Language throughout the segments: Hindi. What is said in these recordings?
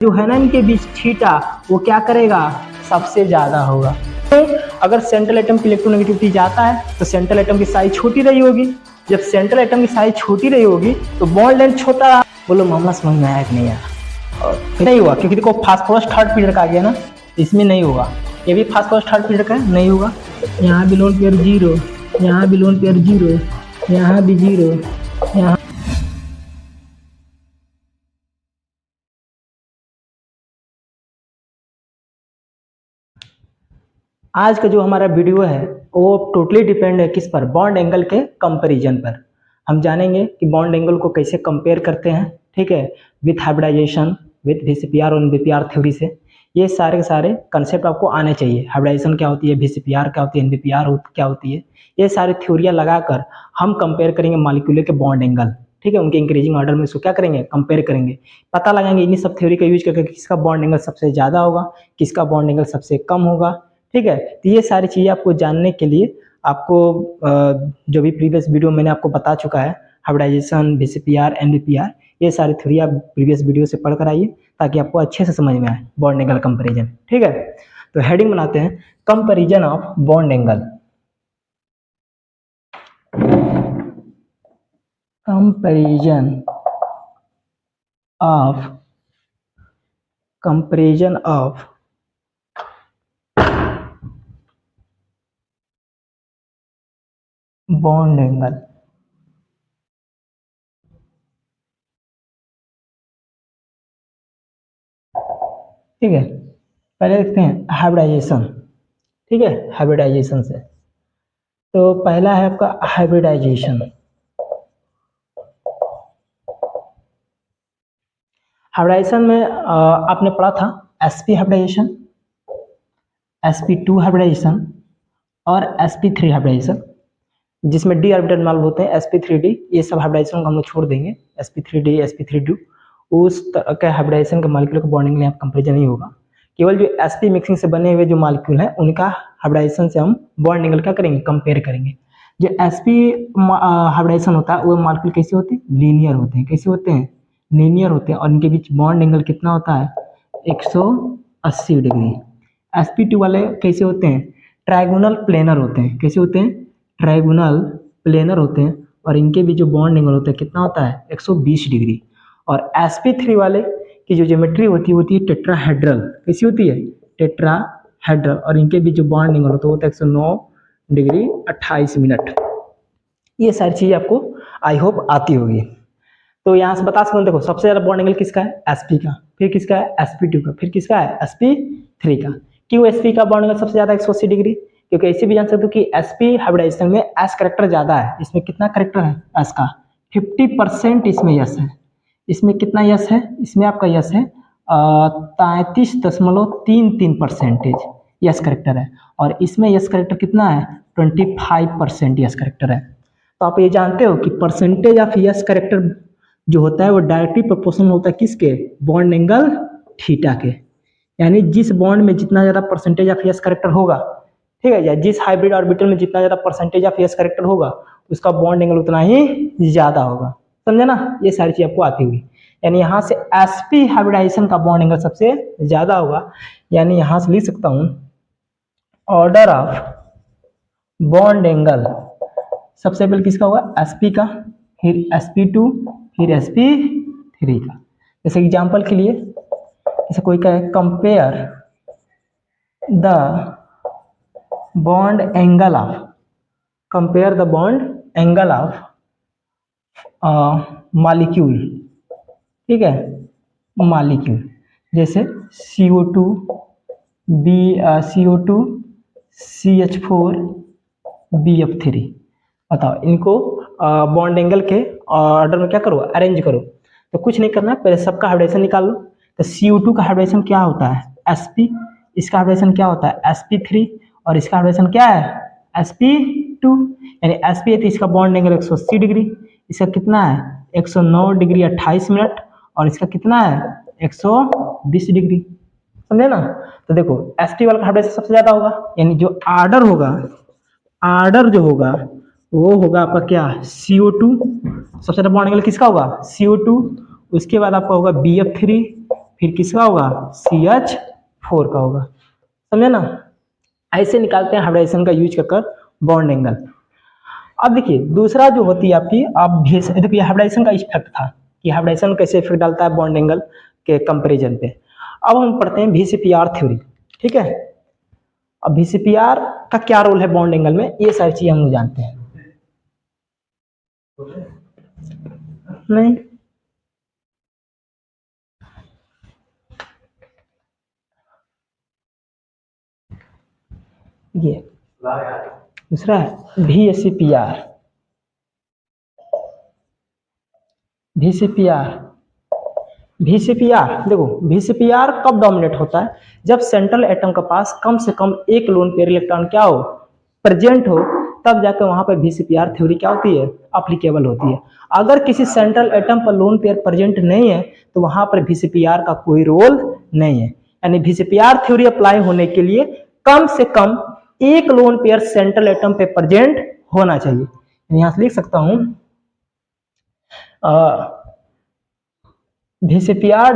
जो है ना इनके बीच थीटा वो क्या करेगा, सबसे ज़्यादा होगा। तो अगर सेंट्रल एटम की इलेक्ट्रोनेगेटिविटी जाता है तो सेंट्रल एटम की साइज छोटी रही होगी। जब सेंट्रल एटम की साइज छोटी रही होगी तो बॉन्ड लेंथ छोटा रहा। बोलो मामला समझ में आया कि नहीं आया? नहीं हुआ क्योंकि देखो फास्फोरस थर्ड पीरियड का आ गया ना, इसमें नहीं होगा। ये भी फास्फोरस थर्ड पीरियड का नहीं होगा। यहाँ भी लोन पेयर जीरो, यहाँ भी लोन पेयर जीरो, यहाँ भी जीरो, यहाँ। आज का जो हमारा वीडियो है वो टोटली डिपेंड है किस पर, बॉन्ड एंगल के कंपैरिजन पर। हम जानेंगे कि बॉन्ड एंगल को कैसे कंपेयर करते हैं, ठीक है, विथ हाइब्रिडाइजेशन, विथ VCPR और NBPR थ्योरी से। ये सारे के सारे कंसेप्ट आपको आने चाहिए। हाइब्रिडाइजेशन क्या होती है, VCPR क्या होती है, NBPR क्या होती है, ये सारी थ्योरियाँ लगाकर हम कंपेयर करेंगे मॉलिक्यूल के बॉन्ड एंगल, ठीक है, उनके इंक्रीजिंग ऑर्डर में इसको क्या करेंगे, कंपेयर करेंगे। पता लगाएंगे इन्हीं सब थ्योरी का यूज करके किसका बॉन्ड एंगल सबसे ज़्यादा होगा, किसका बॉन्ड एंगल सबसे कम होगा, ठीक है। तो ये सारी चीज़ें आपको जानने के लिए आपको जो भी प्रीवियस वीडियो मैंने आपको बता चुका है, हाइब्रिडाइजेशन, VCPR, NBPR, ये सारी थ्योरी आप प्रीवियस वीडियो से पढ़ कर आइए ताकि आपको अच्छे से समझ में आए बॉन्ड एंगल कंपैरिजन, ठीक है। तो हेडिंग बनाते हैं, comparison of bond angle. Comparison of bond angle. ठीक है, पहले देखते हैं हाइब्रिडाइजेशन, ठीक है, हाइब्रिडाइजेशन से। तो पहला है आपका हाइब्रिडाइजेशन। हाइब्रिडाइजेशन में आपने पढ़ा था sp हाइब्रिडाइजेशन, sp2 हाइब्रिडाइजेशन और sp3 हाइब्रिडाइजेशन, जिसमें d ऑर्बिटल इन्वॉल्व होते हैं, sp3d। ये सब हाइब्रिडाइजेशन को हम लोग छोड़ देंगे, sp3d, sp3d उस तरह के हाइब्रिडाइजेशन के मॉलिक्यूल के बॉन्डिंग में कंपैरिजन नहीं होगा। केवल जो sp मिक्सिंग से बने हुए जो मॉलिक्यूल हैं उनका हाइब्रिडाइजेशन से हम बॉन्ड एंगल क्या करेंगे, कंपेयर करेंगे। जो sp हाइब्रिडाइजेशन होता है वो मॉलिक्यूल कैसे होते हैं, लीनियर होते हैं। कैसे होते हैं, लीनियर होते हैं, और इनके बीच बॉन्ड एंगल कितना होता है, 180 डिग्री। sp2 वाले कैसे होते हैं, ट्राइगोनल प्लेनर होते हैं। कैसे होते हैं, ट्राइगोनल प्लेनर होते हैं, और इनके भी जो बॉन्ड एंगल होता है कितना होता है, 120 डिग्री। और sp3 वाले की जो ज्योमेट्री होती है टेट्राहेड्रल। कैसी होती है, टेट्राहेड्रल, और इनके भी जो बॉन्ड एंगल होता है 109 डिग्री 28 मिनट। ये सारी चीज़ें आपको आई होप आती होगी। तो यहाँ से बता सकते हैं, देखो सबसे ज़्यादा बॉन्ड एंगल किसका है, sp का, फिर किसका है, sp2 का, फिर किसका है, sp3 का। क्यों sp का बॉन्ड एंगल सबसे ज़्यादा 180 डिग्री, क्योंकि ऐसे भी जान सकते हो कि sp हाइब्रिडाइजेशन में s करेक्टर ज़्यादा है। इसमें कितना करेक्टर है s का, 50% इसमें यस है। इसमें कितना यस है, इसमें आपका यस है 33.33% यस करेक्टर है, और इसमें यस करेक्टर कितना है, 25% यस करेक्टर है। तो आप ये जानते हो कि परसेंटेज ऑफ यस करेक्टर जो होता है वो डायरेक्टली प्रोपोर्शनल होता है किसके, बॉन्ड एंगल थीटा के। यानी जिस बॉन्ड में जितना ज़्यादा परसेंटेज ऑफ यस करेक्टर होगा, ठीक है, या जिस हाइब्रिड ऑर्बिटल में जितना ज़्यादा परसेंटेज ऑफ यस करेक्टर होगा उसका बॉन्ड एंगल उतना ही ज़्यादा होगा। समझे ना, ये सारी चीज़ आपको आती हुई। यानी यहाँ से sp हाइब्रिडाइजेशन का बॉन्ड एंगल सबसे ज़्यादा होगा। यानी यहाँ से लिख सकता हूँ ऑर्डर ऑफ बॉन्ड एंगल सबसे पहले किसका होगा, sp का, फिर sp2, फिर sp3 का। जैसे एग्जांपल के लिए, जैसे कोई कहे compare the bond angle of molecule, ठीक है, मॉलिक्यूल जैसे CO2 CH4 BF3। बताओ इनको बॉन्ड एंगल के ऑर्डर में क्या करो, अरेंज करो। तो कुछ नहीं करना, पहले सबका हाइब्रिडेशन निकाल लो। तो CO2 का हाइब्रिडेशन क्या होता है, sp, इसका हाइब्रिडेशन क्या होता है, sp3, और इसका हाइब्रिडेशन क्या है, sp2। यानी sp है तो इसका बॉन्ड एंगल 180 डिग्री, इसका कितना है 109 डिग्री 28 मिनट, और इसका कितना है 120 डिग्री। समझे ना। तो देखो sp वाला का हाइब्रिडेशन सबसे ज्यादा होगा, यानी जो आर्डर जो होगा वो होगा आपका क्या, CO2। सबसे ज्यादा बॉन्ड एंगल किसका होगा, CO2। उसके बाद आपका होगा BF3, फिर किसका होगा, CH4 का होगा, समझे ना। ऐसे निकालते हैं हाइब्रिडाइजेशन का यूज कर बॉन्ड एंगल। अब देखिए दूसरा जो होती है आपकी, आप देखिए हाइब्रिडाइजेशन का इफेक्ट था कि हाइब्रिडाइजेशन कैसे इफेक्ट डालता है बॉन्ड एंगल के कंपैरिजन पे। अब हम पढ़ते हैं VCPR थ्योरी, ठीक है। अब VCPR का क्या रोल है बॉन्ड एंगल में, ये सारी चीजें हम जानते हैं। नहीं, ये दूसरा है VCPR। देखो VCPR कब डोमिनेट होता है, जब सेंट्रल एटम के पास कम से कम एक लोन पेयर इलेक्ट्रॉन क्या हो, प्रेजेंट हो, तब जाकर वहां पर VCPR थ्योरी क्या होती है, अप्लीकेबल होती है। अगर किसी सेंट्रल एटम पर लोन पेयर प्रेजेंट नहीं है तो वहां पर VCPR का कोई रोल नहीं है। यानी VCPR थ्योरी अप्लाई होने के लिए कम से कम एक लोन पेयर सेंट्रल एटम पे प्रेजेंट होना चाहिए। यहां से लिख सकता हूं VCPR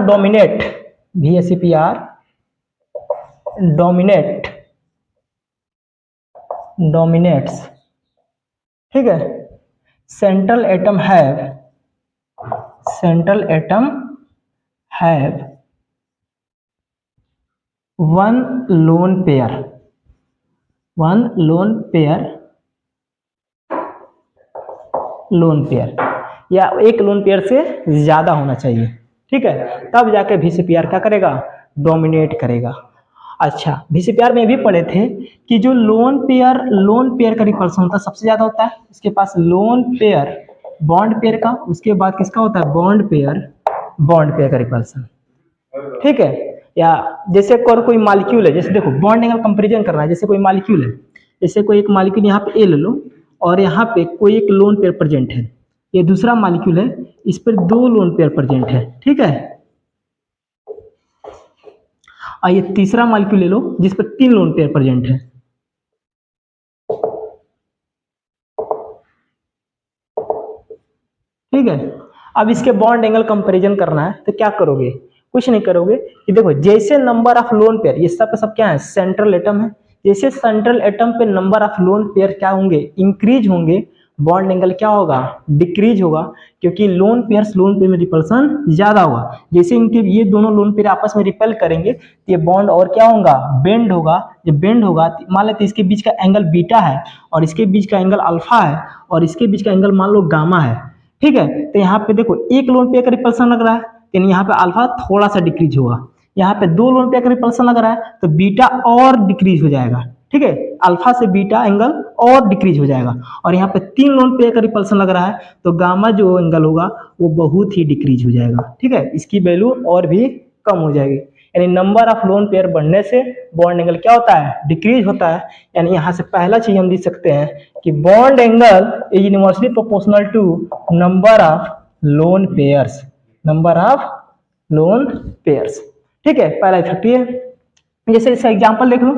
डोमिनेट्स, ठीक है। Central atom have one lone pair या एक लोन पेयर से ज्यादा होना चाहिए, ठीक है, तब जाके VCPR क्या करेगा, डोमिनेट करेगा। अच्छा, VCPR में भी पढ़े थे कि जो लोन पेयर का रिपल्सन होता है सबसे ज्यादा होता है, इसके पास लोन पेयर बॉन्ड पेयर का, उसके बाद किसका होता है, बॉन्ड पेयर का रिपल्सन, ठीक है। या जैसे कोई मॉलिक्यूल है, जैसे देखो बॉन्ड एंगल कंपैरिजन करना है, जैसे कोई मॉलिक्यूल है, जैसे कोई एक मॉलिक्यूल यहाँ पे A ले लो और यहाँ पे कोई एक लोन पेयर प्रेजेंट है, ये दूसरा मॉलिक्यूल है, इस पर दो लोन पेयर प्रेजेंट है, ठीक है। और ये तीसरा मॉलिक्यूल ले लो जिस पर तीन लोन पेयर प्रेजेंट है, ठीक है। अब इसके बॉन्ड एंगल कंपैरिजन करना है तो क्या करोगे, कुछ नहीं करोगे कि देखो जैसे नंबर ऑफ लोन पेयर, ये सब क्या है, सेंट्रल एटम है, जैसे सेंट्रल एटम पे नंबर ऑफ लोन पेयर क्या होंगे, इंक्रीज होंगे, बॉन्ड एंगल क्या होगा, डिक्रीज होगा, क्योंकि लोन पेयर में रिपल्सन ज्यादा होगा। जैसे इनके ये दोनों लोन पेयर आपस में रिपेल करेंगे तो ये बॉन्ड और क्या होगा, बेंड होगा। जब बेंड होगा मान लेते इसके बीच का एंगल बीटा है और इसके बीच का एंगल अल्फा है और इसके बीच का एंगल मान लो गामा है, ठीक है। तो यहाँ पे देखो एक लोन पेयर का रिपल्सन लग रहा है, यानी यहाँ पे अल्फा थोड़ा सा डिक्रीज होगा, यहाँ पे दो लोन पेयर का रिपल्सन लग रहा है तो बीटा और डिक्रीज हो जाएगा, ठीक है, अल्फा से बीटा एंगल और डिक्रीज हो जाएगा। और यहाँ पे तीन लोन पेयर का रिपल्सन लग रहा है तो गामा जो एंगल होगा वो बहुत ही डिक्रीज हो जाएगा, ठीक है, इसकी वैल्यू और भी कम हो जाएगी। यानी नंबर ऑफ लोन पेयर बढ़ने से बॉन्ड एंगल क्या होता है, डिक्रीज होता है। यानी यहाँ से पहला चीज हम लिख सकते हैं कि bond angle is inversely proportional to number of lone pairs, ठीक है, पहला इफेक्ट ये। जैसे इसका एग्जांपल देख लो,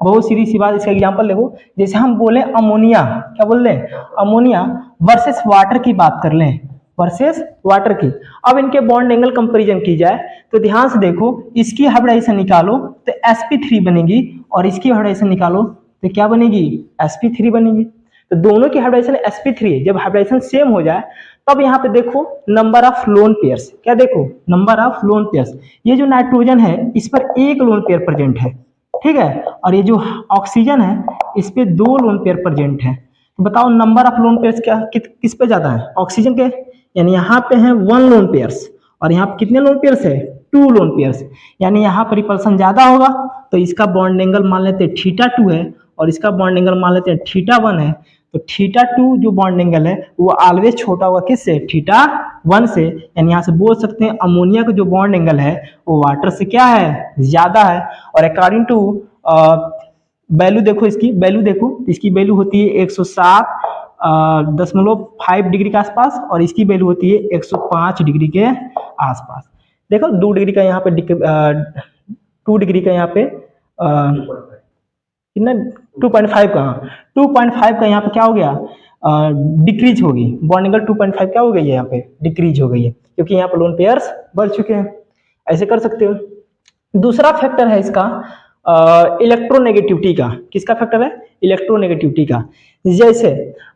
बहुत सीधी सी बात, इसका एग्जांपल देखो, जैसे हम बोले अमोनिया, क्या बोल रहे हैं, अमोनिया वर्सेस वाटर की बात कर लें, वर्सेस वाटर की। अब इनके बॉन्ड एंगल कंपैरिजन की जाए तो ध्यान से देखो, इसकी हाइब्रिडाइजेशन निकालो तो sp3 बनेगी और इसकी हाइब्रिडाइजेशन निकालो तो क्या बनेगी, sp3 बनेगी। तो दोनों की हाइब्रिडाइजेशन sp3 है। जब हाइब्रिडाइजेशन सेम हो जाए तब यहाँ पे देखो नंबर ऑफ लोन पेयर्स, क्या देखो नंबर ऑफ लोन पेयर्स, ये जो नाइट्रोजन है इस पर एक लोन पेयर प्रेजेंट है, ठीक है, और ये जो ऑक्सीजन है इस पे दो लोन पेयर प्रेजेंट है। तो बताओ नंबर ऑफ लोन पेयर्स क्या किस पे ज्यादा है, ऑक्सीजन के, यानी यहाँ पे है वन लोन पेयर्स और यहाँ पे कितने लोन पेयर्स है, टू लोन पेयर्स, यानी यहाँ पर रिपल्सन ज्यादा होगा तो इसका बॉन्ड एंगल मान लेते हैं θ2 है और इसका बॉन्ड एंगल मान लेते हैं θ1 है। तो θ2 जो बॉन्ड एंगल है वो ऑलवेज छोटा होगा किससे, θ1 से। यानी यहाँ से बोल सकते हैं अमोनिया का जो बॉन्ड एंगल है वो वाटर से क्या है, ज्यादा है। और अकॉर्डिंग टू वैल्यू देखो, इसकी वैल्यू होती है 107.5 डिग्री के आसपास और इसकी वैल्यू होती है 105 डिग्री के आसपास। देखो 2 डिग्री का यहाँ पे 2 डिग्री का यहाँ पे कितना 2.5 का 2.5 का यहाँ पे क्या हो गया, डिक्रीज होगी, बॉन्ड एंगल 2.5 क्या हो गई है, यहाँ पे डिक्रीज हो गई है क्योंकि यहाँ पे लोन पेयर्स बढ़ चुके हैं। ऐसे कर सकते हो। दूसरा फैक्टर है इसका इलेक्ट्रोनेगेटिविटी का। किसका फैक्टर है? इलेक्ट्रोनेगेटिविटी का। जैसे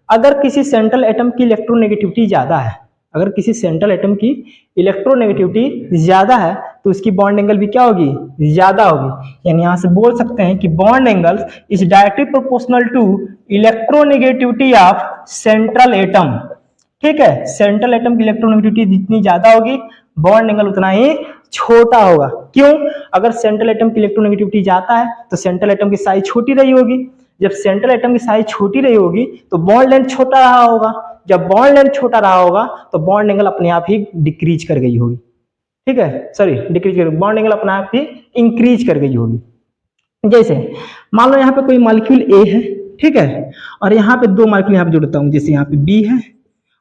अगर किसी सेंट्रल एटम की इलेक्ट्रोनेगेटिविटी ज्यादा है, अगर किसी सेंट्रल एटम की इलेक्ट्रोनेगेटिविटी ज्यादा है तो उसकी बॉन्ड एंगल भी क्या होगी? ज्यादा होगी। यानी यहां से बोल सकते हैं कि bond angle is directly proportional to electronegativity of central atom. ठीक है, सेंट्रल एटम की इलेक्ट्रोनेगेटिविटी जितनी ज्यादा होगी बॉन्ड एंगल उतना ही छोटा होगा। क्यों? अगर सेंट्रल एटम की इलेक्ट्रोनेगेटिविटी ज्यादा है तो सेंट्रल एटम की साइज छोटी रही होगी। जब सेंट्रल एटम की साइज छोटी रही होगी तो बॉन्ड लेंथ छोटा रहा होगा। जब बॉन्ड लेंथ छोटा रहा होगा तो बॉन्ड एंगल अपने आप ही डिक्रीज कर गई होगी। ठीक है, सॉरी डिक्रीज कर, बॉन्ड एंगल अपने आप ही इंक्रीज कर गई होगी। जैसे मान लो यहाँ पे कोई मॉलिक्यूल ए है, ठीक है, और यहाँ पे दो मॉलिक्यूल यहाँ पे जोड़ता हूँ, जैसे यहाँ पे बी है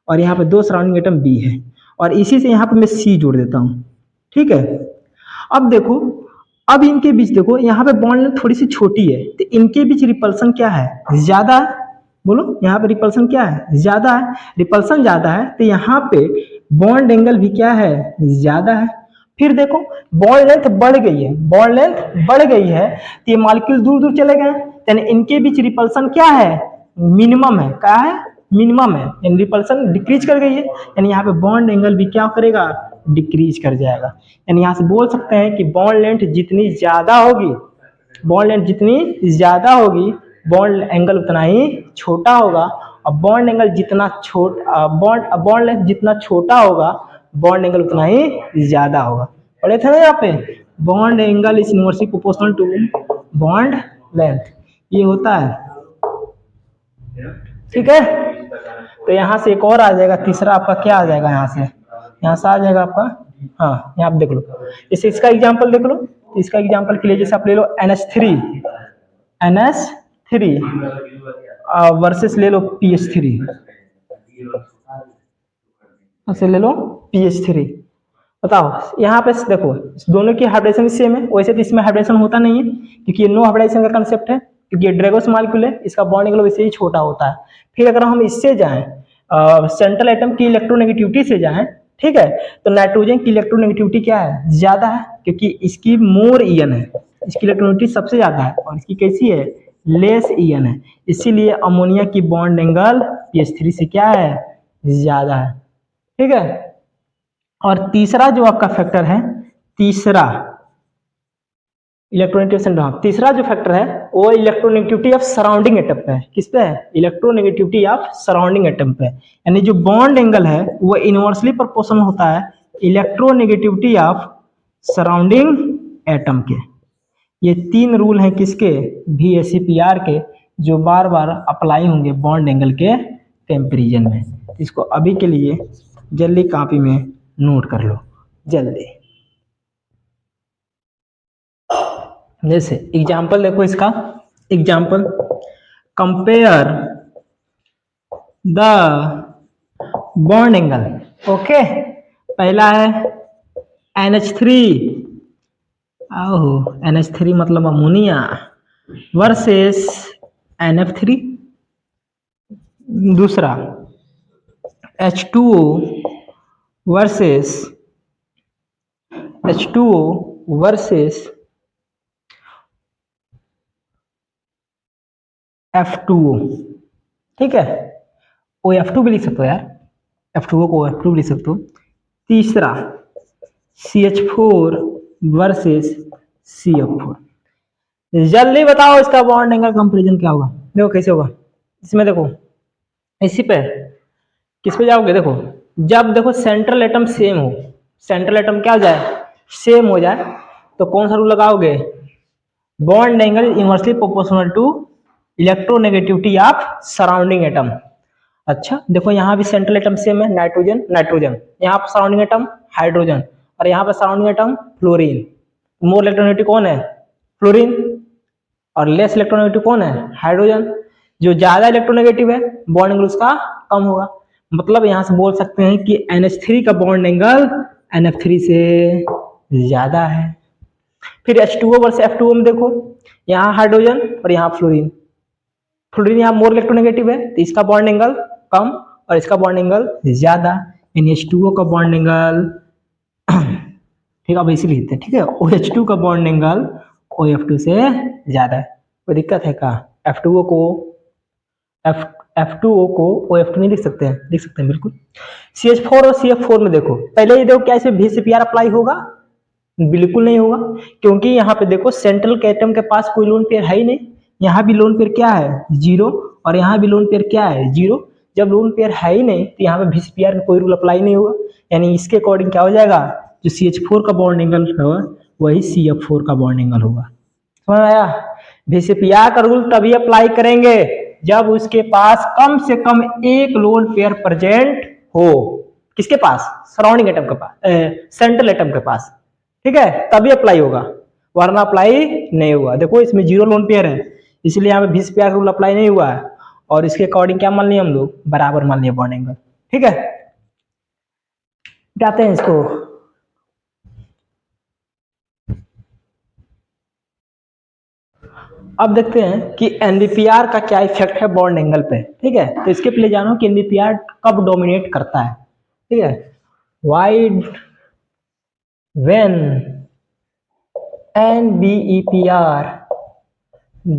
और यहाँ पे दो सराउंडिंग एटम बी है, और इसी से यहाँ पे मैं सी जोड़ देता हूँ। ठीक है, अब देखो, अब इनके बीच देखो यहाँ पे बॉन्ड लेंथ थोड़ी सी छोटी है तो इनके बीच रिपल्सन क्या है? ज्यादा है। बोलो, यहाँ पे रिपल्सन क्या है? ज्यादा है। रिपल्सन ज्यादा है तो यहाँ पे बॉन्ड एंगल भी क्या है? ज्यादा है। फिर देखो बॉन्ड लेंथ बढ़ गई है, बॉन्ड लेंथ बढ़ गई है तो ये मॉलिक्यूल दूर दूर चले गए, यानी इनके बीच रिपल्सन क्या है? मिनिमम है। क्या है? मिनिमम है, यानी रिपल्सन डिक्रीज कर गई है, यानी यहाँ पे बॉन्ड एंगल भी क्या करेगा? डिक्रीज कर जाएगा। यानी यहाँ से बोल सकते हैं कि बॉन्ड लेंथ जितनी ज्यादा होगी, बॉन्ड लेंथ जितनी ज्यादा होगी बॉन्ड एंगल उतना ही छोटा होगा, और बॉन्ड एंगल जितना बॉन्ड लेंथ जितना छोटा होगा बॉन्ड एंगल उतना ही ज्यादा होगा। पढ़े थे ना यहाँ पे? Bond angle is inversely proportional to bond length, ये होता है। ठीक है, तो यहाँ से एक और आ जाएगा, तीसरा आपका क्या आ जाएगा? यहाँ से आ जाएगा आपका, हाँ यहाँ आप देख लो, जैसे इसका एग्जांपल देख लो। इसका एग्जांपल के लिए जैसे आप ले लो NH3 वर्सेस ले लो PH3, ऐसे ले लो PH3। बताओ यहाँ पे देखो दोनों की हाइब्रिडेशन सेम है, वैसे तो इसमें हाइब्रिडेशन होता नहीं है क्योंकि ये नो हाइब्रिडेशन का कंसेप्ट है, क्योंकि ये ड्रैगोस मॉलिक्यूल है, इसका बॉन्ड एंगल वैसे ही छोटा होता है। फिर अगर हम इससे जाएं सेंट्रल एटम की इलेक्ट्रोनेगेटिविटी से जाएं, ठीक है, तो नाइट्रोजन की इलेक्ट्रोनेगेटिविटी क्या है? ज्यादा है, क्योंकि इसकी मोर ईएन है, इसकी इलेक्ट्रोनेगेटिविटी सबसे ज्यादा है, और इसकी कैसी है? लेस ईएन है। इसीलिए अमोनिया की बॉन्ड एंगल PH3 से क्या है? ज्यादा है। ठीक है, और तीसरा जो आपका फैक्टर है, तीसरा इलेक्ट्रोनेगेटिविटी, तीसरा जो फैक्टर है वो इलेक्ट्रोनेगेटिविटी ऑफ सराउंडिंग एटम पे है। किस पे है? इलेक्ट्रोनेगेटिविटी ऑफ सराउंडिंग एटम पे, यानी जो बॉन्ड एंगल है वो इनवर्सली प्रोपोर्शनल होता है इलेक्ट्रोनेगेटिविटी ऑफ सराउंडिंग एटम के। ये तीन रूल हैं किसके? VSEPR के, जो बार बार अप्लाई होंगे बॉन्ड एंगल के कंपैरिजन में। इसको अभी के लिए जल्दी कॉपी में नोट कर लो जल्दी। जैसे एग्जाम्पल देखो इसका, example compare the bond angle. Okay, पहला है NH3, NH3 मतलब अमोनिया वर्सेस NF3। दूसरा H2O वर्सेस F2O। ठीक है, OF2 भी लिख सकते हो यार, F2O को OF2 भी लिख सकते हो। तीसरा CH4 वर्सेस CF4। जल्दी बताओ इसका बॉन्ड एंगल कंपैरिजन क्या होगा? देखो कैसे होगा, इसमें देखो इसी पे किस पे जाओगे? देखो जब देखो सेंट्रल एटम सेम हो, सेंट्रल एटम क्या हो जाए? सेम हो जाए, तो कौन सा रूल लगाओगे? Bond angle inversely proportional to electronegativity of surrounding atom. अच्छा देखो यहाँ भी सेंट्रल एटम सेम है, नाइट्रोजन, यहाँ पर सराउंडिंग एटम हाइड्रोजन, और यहाँ पर surrounding atom fluorine. More electronegative कौन है? फ्लोरीन, और लेस इलेक्ट्रोनेगेटिव कौन है? हाइड्रोजन। जो ज्यादा इलेक्ट्रोनेगेटिव है बॉन्ड एंगल उसका कम होगा। मतलब यहाँ से बोल सकते हैं कि NH3 का बॉन्ड एंगल NF3 से ज्यादा है। फिर H2O वर्सेस F2O में देखो, यहाँ हाइड्रोजन और यहाँ फ्लोरीन, फ्लोरीन यहाँ मोर इलेक्ट्रोनेगेटिव है तो इसका बॉन्ड एंगल कम और इसका बॉन्ड एंगल ज्यादा, यानी H2O का बॉन्ड एंगल ठीक है, अब इसी लिखते हैं, ठीक है। OH2 का बॉन्ड एंगल OF2 से ज़्यादा है, कोई दिक्कत है क्या? F2O को F2O को OF2 नहीं लिख सकते हैं? लिख सकते हैं बिल्कुल। CH4 और CF4 में देखो, पहले ये देखो क्या इसमें VCPR अप्लाई होगा? बिल्कुल नहीं होगा, क्योंकि यहाँ पे देखो सेंट्रल के एटम के पास कोई लोन पेयर है ही नहीं। यहाँ भी लोन पेयर क्या है? 0, और यहाँ भी लोन पेयर क्या है? 0। जब लोन पेयर है ही नहीं तो यहाँ पे VCPR का कोई रूल अप्लाई नहीं होगा, यानी इसके अकॉर्डिंग क्या हो जाएगा? जो CH4 का बॉन्ड एंगल होगा वही CF4 का बॉन्ड एंगल होगा। समझ आया? VCPR का रूल तभी अप्लाई करेंगे जब उसके पास कम से कम एक लोन पेयर प्रेजेंट हो। किसके पास? सराउंडिंग एटम के पास, सेंट्रल एटम के पास, ठीक है, तभी अप्लाई होगा, वरना अप्लाई नहीं हुआ। देखो इसमें 0 लोन पेयर है, इसलिए यहाँ पे VCPR रूल अप्लाई नहीं हुआ है, और इसके अकॉर्डिंग क्या मान लिया हम लोग? बराबर मान लिया बॉन्ड एंगल, ठीक है। जाते हैं इसको, अब देखते हैं कि NBPR का क्या इफेक्ट है बॉन्ड एंगल पे, ठीक है। तो इसके पहले जानो कि NBPR कब डोमिनेट करता है, ठीक है। वाइड व्हेन NBEPR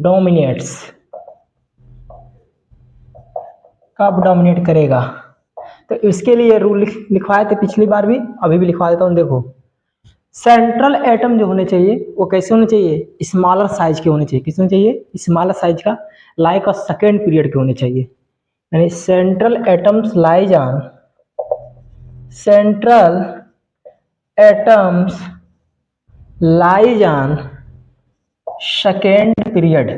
डोमिनेट्स, कब डोमिनेट करेगा? तो इसके लिए रूल लिखवाए थे पिछली बार भी, अभी भी लिखवा देता हूँ। देखो, सेंट्रल एटम जो होने चाहिए वो कैसे होने चाहिए? स्मॉलर साइज के होने चाहिए। किस होने चाहिए? स्मॉलर साइज का, लाइक अ सेकेंड पीरियड के होने चाहिए। यानी central atoms lies on, central atoms lies on second period,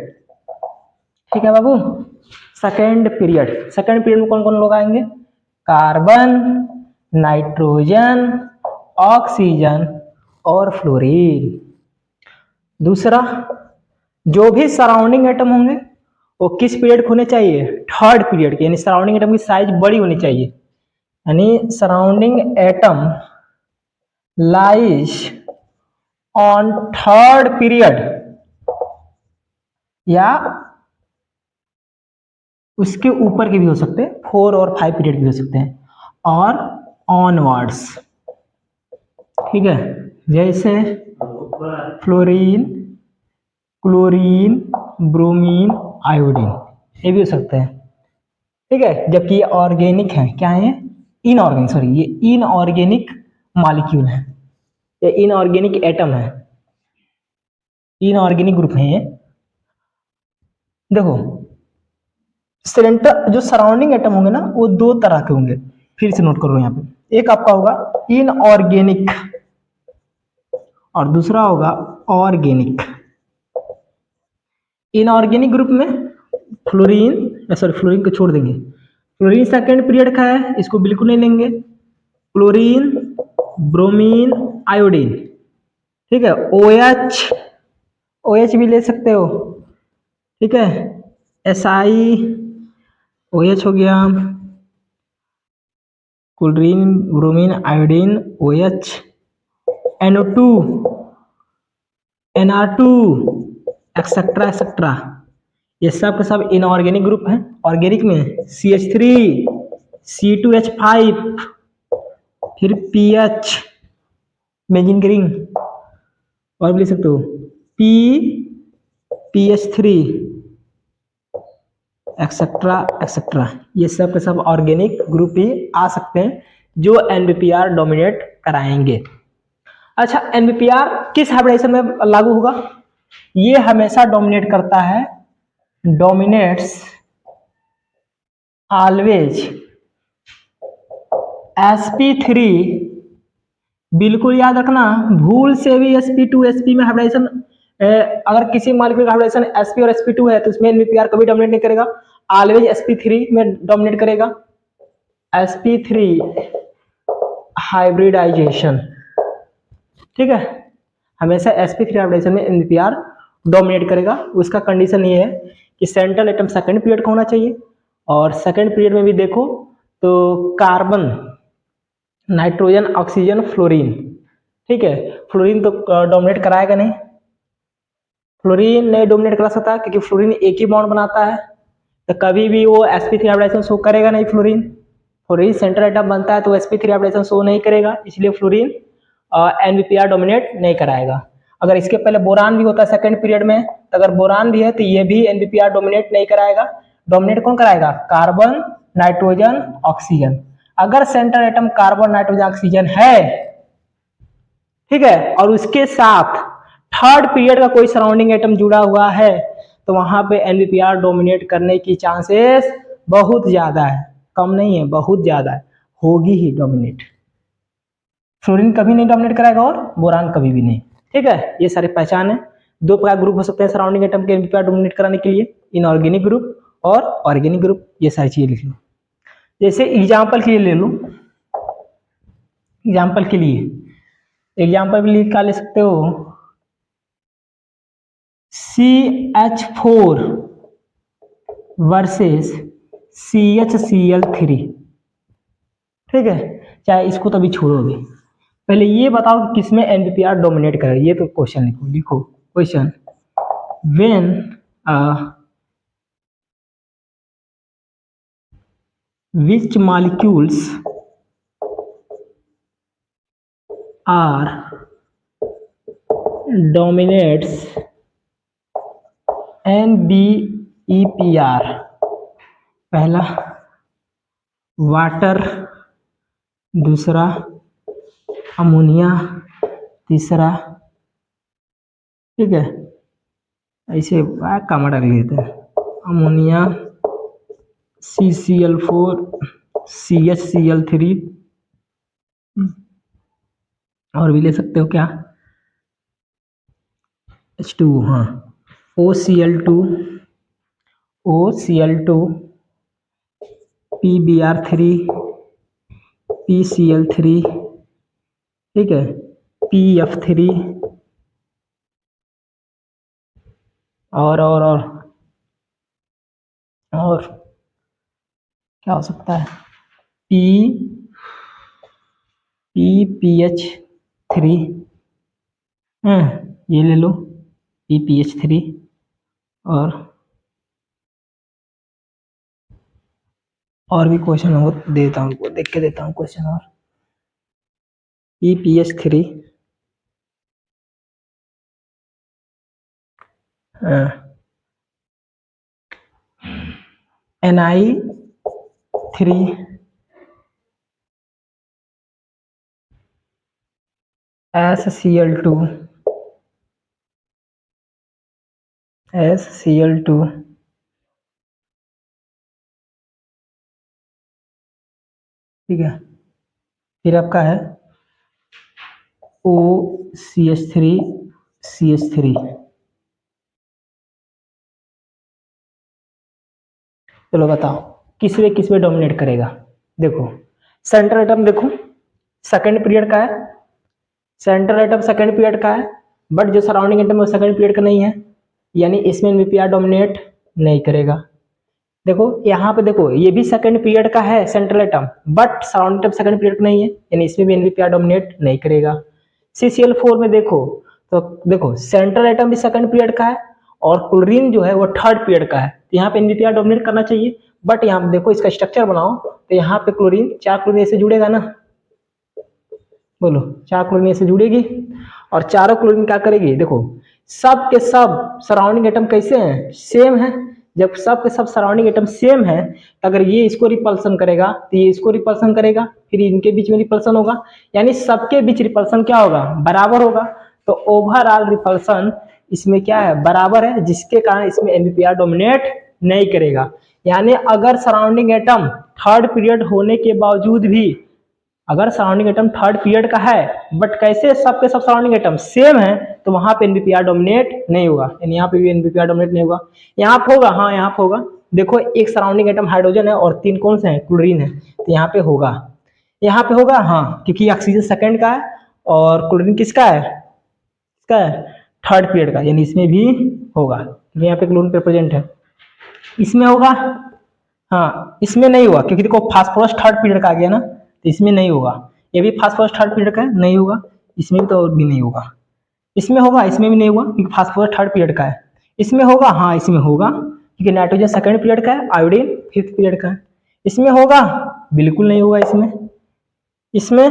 ठीक है बाबू। सेकेंड पीरियड, सेकेंड पीरियड में कौन कौन लोग आएंगे? कार्बन, नाइट्रोजन, ऑक्सीजन और फ्लोरीन। दूसरा, जो भी सराउंडिंग एटम होंगे वो किस पीरियड के होने चाहिए? थर्ड पीरियड के, यानी सराउंडिंग एटम की साइज बड़ी होनी चाहिए, यानी surrounding atom lies on third period, या उसके ऊपर के भी हो सकते हैं, 4 और 5 पीरियड भी हो सकते हैं, और ऑनवर्ड्स, ठीक है। जैसे फ्लोरीन, क्लोरीन, ब्रोमीन, आयोडीन, ये भी हो सकते हैं, ठीक है। जबकि ये ऑर्गेनिक है, क्या है? इनऑर्गेनिक, सॉरी, ये इनऑर्गेनिक मॉलिक्यूल है, ये इनऑर्गेनिक एटम है, इनऑर्गेनिक ग्रुप है ये। देखो, सेंटर जो सराउंडिंग एटम होंगे ना वो 2 तरह के होंगे, फिर से नोट करो यहाँ पे। एक आपका होगा इनऑर्गेनिक और दूसरा होगा ऑर्गेनिक। इनऑर्गेनिक ग्रुप में फ्लोरीन, सॉरी फ्लोरीन को छोड़ देंगे, फ्लोरीन सेकेंड पीरियड का है, इसको बिल्कुल नहीं लेंगे। क्लोरीन, ब्रोमीन, आयोडीन, ठीक है। OH, OH भी ले सकते हो, ठीक है। SI, OH हो गया, chlorine, bromine, iodine, OH, NO2, NR2, etcetera etcetera, ये सब के सब इनऑर्गेनिक ग्रुप हैं। ऑर्गेनिक में CH3, C2H5, फिर PH, मेजिंग रिंग, और भी ले सकते हो PH3, एक्सेट्रा एक्सेट्रा, ये सब के सब ऑर्गेनिक ग्रुप ही आ सकते हैं जो NBPR डोमिनेट कराएंगे। अच्छा, NBPR किस हाइब्रिडाइजेशन में लागू होगा? ये हमेशा डोमिनेट करता है, डोमिनेट्स ऑलवेज sp3, बिल्कुल याद रखना, भूल से भी sp2 sp में हाइब्रिडाइजेशन, अगर किसी मॉलिक्यूल का हाइब्रिडाइजेशन sp और sp2 है तो उसमें NBPR कभी डोमिनेट नहीं करेगा, ऑलवेज sp3 में डोमिनेट करेगा। sp3 हाइब्रिडाइजेशन, ठीक है, हमेशा sp3 हाइब्रिडाइजेशन में NBPR डोमिनेट करेगा। उसका कंडीशन ये है कि सेंट्रल एटम सेकंड पीरियड का होना चाहिए, और सेकंड पीरियड में भी देखो तो कार्बन, नाइट्रोजन, ऑक्सीजन, फ्लोरीन, ठीक है। फ्लोरीन तो डोमिनेट कराएगा नहीं, फ्लोरीन नहीं डोमिनेट करा सकता क्योंकि फ्लोरीन एक ही बॉन्ड बनाता है, तो कभी भी वो sp3 हाइब्रिडाइजेशन शो करेगा नहीं। फ्लोरीन सेंट्रल एटम बनता है तो sp3 हाइब्रिडाइजेशन शो नहीं करेगा, इसलिए फ्लोरीन एनवीपीआर डोमिनेट नहीं कराएगा। अगर इसके पहले बोरान भी होता है सेकंड पीरियड में, तो अगर बोरान भी है तो ये भी एनवीपीआर डोमिनेट नहीं कराएगा। डोमिनेट कौन कराएगा? Carbon, nitrogen, oxygen. अगर central atom carbon, nitrogen, oxygen है, ठीक है, और उसके साथ थर्ड पीरियड का कोई सराउंडिंग एटम जुड़ा हुआ है, तो वहां पे एनवीपीआर डोमिनेट करने की चांसेस बहुत ज्यादा है, कम नहीं है, बहुत ज्यादा है, होगी ही डोमिनेट। फ्लोरीन कभी नहीं डोमिनेट कराएगा और बोरान कभी भी नहीं। ठीक है, ये सारे पहचान है। दो प्रकार ग्रुप हो सकते हैं सराउंडिंग एटम के एनवीपीआर डोमिनेट कराने के लिए, इनऑर्गेनिक ग्रुप और ऑर्गेनिक ग्रुप। ये सारी चीजें लिख लो। जैसे एग्जाम्पल के लिए ले लो, एग्जाम्पल के लिए क्या ले सकते हो? CH4 versus CHCl3। ठीक है, चाहे इसको तो अभी छोड़ोगे, पहले ये बताओ कि किसमें एनवीपीआर डोमिनेट करेगा। ये तो क्वेश्चन लिखो, लिखो question. When which molecules are dominates NBEPR? पहला वाटर, दूसरा अमोनिया, तीसरा, ठीक है, ऐसे कामा डाल लेते हैं, अमोनिया, CCl4, CHCl3, और भी ले सकते हो क्या, H2, हाँ, OCl2, PBr3, PCl3, ठीक है, PF3, और क्या हो सकता है, PPH3, ये ले लो, PPH3, और भी क्वेश्चन हो देता हूँ, देख के देता हूँ क्वेश्चन। और PPH3, Ni3, SCl2, ठीक है, फिर आपका है OCH3, चलो बताओ किस में डोमिनेट करेगा। देखो सेंट्रल एटम, देखो सेकंड पीरियड का है, सेंट्रल एटम सेकंड पीरियड का है, बट जो सराउंडिंग एटम है वो सेकंड पीरियड का नहीं है, यानी इसमें एनवीपीआर डोमिनेट नहीं करेगा। देखो यहाँ पे देखो, ये भी सेकंड पीरियड का है central atom, but surrounding atom second period का नहीं है, यानी इसमें भी एनवीपीआर डोमिनेट नहीं करेगा। CCl4 में देखो, तो देखो सेंट्रल एटम भी सेकंड पीरियड का है और क्लोरीन जो है वो थर्ड पीरियड का है, तो यहाँ पे एनवीपीआर डोमिनेट करना चाहिए, बट यहाँ पे देखो इसका स्ट्रक्चर बनाओ, तो यहाँ पे क्लोरीन, 4 क्लोरीन से जुड़ेगा ना, बोलो 4 क्लोरीन से जुड़ेगी, और चारों क्लोरीन क्या करेगी, देखो सब के सब सराउंडिंग एटम कैसे हैं, सेम है। जब सब के सब सराउंडिंग एटम सेम है, तो अगर ये इसको रिपल्सन करेगा तो ये इसको रिपल्सन करेगा, फिर इनके बीच में रिपल्सन होगा, यानी सबके बीच रिपल्सन क्या होगा, बराबर होगा। तो ओवरऑल रिपल्सन इसमें क्या है, बराबर है, जिसके कारण इसमें एनवीपीआर डोमिनेट नहीं करेगा। यानी अगर सराउंडिंग एटम थर्ड पीरियड होने के बावजूद भी, अगर सराउंडिंग एटम थर्ड पीरियड का है बट कैसे सबके सब सराउंडिंग एटम सेम है, तो वहां पे एनवीपीआर डोमिनेट नहीं होगा, यानी यहाँ पे भी एनवीपीआर डोमिनेट नहीं होगा। यहाँ पे होगा, हाँ यहाँ पे होगा, देखो एक सराउंडिंग एटम हाइड्रोजन है और 3 कौन से हैं, क्लोरीन है, तो यहाँ पे होगा, यहाँ पे होगा, हाँ, क्योंकि ऑक्सीजन सेकंड का है और क्लोरीन किसका है, इसका है थर्ड पीरियड का, यानी इसमें भी होगा, यहाँ पे क्लोरीन प्रेजेंट है, इसमें होगा, हाँ इसमें नहीं हुआ, क्योंकि देखो फास्फोरस थर्ड पीरियड का आ गया ना, तो इसमें नहीं होगा, ये भी फास्फोरस थर्ड पीरियड का है, नहीं होगा, इसमें भी तो भी नहीं होगा, इसमें होगा, इसमें भी नहीं होगा, क्योंकि फास्फोरस थर्ड पीरियड का है, इसमें होगा, हाँ इसमें होगा, क्योंकि नाइट्रोजन सेकंड पीरियड का है, आयोडीन फिफ्थ पीरियड का है, इसमें होगा, बिल्कुल नहीं होगा, इसमें इसमें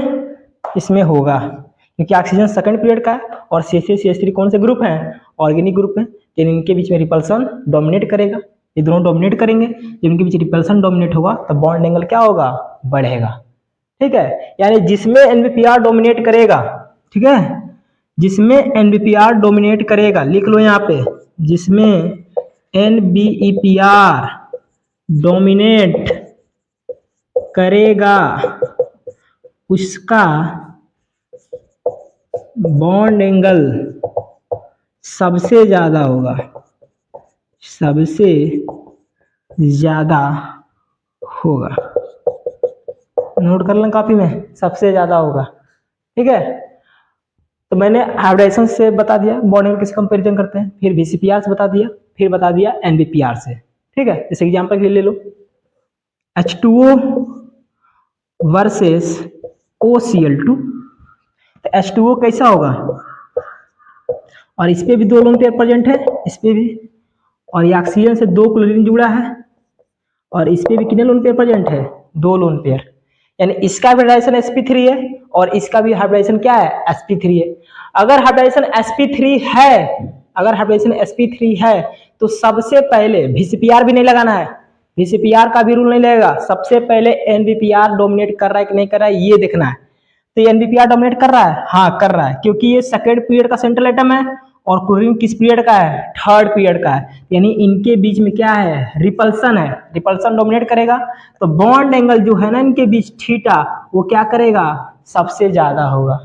इसमें होगा, क्योंकि ऑक्सीजन सेकंड पीरियड का है और CH3 कौन से ग्रुप हैं, ऑर्गेनिक ग्रुप हैं, तो इनके बीच में रिपल्सन डोमिनेट करेगा, ये दोनों डोमिनेट करेंगे, जब इनके बीच रिपल्सन डोमिनेट होगा तो बॉन्ड एंगल क्या होगा, बढ़ेगा। ठीक है, यानी जिसमें NBPR डोमिनेट करेगा, ठीक है, जिसमें NBPR डोमिनेट करेगा, लिख लो यहाँ पे, जिसमें NBEPR डोमिनेट करेगा उसका बॉन्ड एंगल सबसे ज्यादा होगा, सबसे ज्यादा होगा। नोट कर लें कॉपी में, सबसे ज्यादा होगा। ठीक है, तो मैंने हाइब्रिडाइजेशन से बता दिया बॉन्ड एंगल किससे कंपैरिजन करते हैं, फिर VCPR से बता दिया, फिर बता दिया NBPR से। ठीक है, जैसे एग्जांपल के लिए ले लो H2O वर्सेस OCl2, तो H2O कैसा होगा, और इस पे भी 2 लोन पेयर प्रेजेंट है, इस पे भी, और ये ऑक्सीजन से 2 क्लोरीन जुड़ा है, और इस पे भी कितने लोन पेयर प्रेजेंट है, 2 लोन पेयर, यानी इसका हाइब्रिडाइजेशन sp3 है और इसका भी हाइब्रिडाइजेशन क्या है, sp3 है। अगर हाइब्रिडाइजेशन sp3 है, अगर हाइब्रिडाइजेशन sp3 है तो सबसे पहले VCPR भी नहीं लगाना है, VCPR का भी रूल नहीं लगेगा, सबसे पहले NBPR डोमिनेट कर रहा है कि नहीं कर रहा है ये देखना है। तो NBPR डोमिनेट कर रहा है, हाँ कर रहा है, क्योंकि ये सेकेंड पीरियड का सेंट्रल एटम है और क्लोरीन किस पीरियड का है, थर्ड पीरियड का है, यानी इनके बीच में क्या है, रिपल्सन है, रिपल्सन डोमिनेट करेगा, तो बॉन्ड एंगल जो है ना इनके बीच थीटा, वो क्या करेगा, सबसे ज्यादा होगा।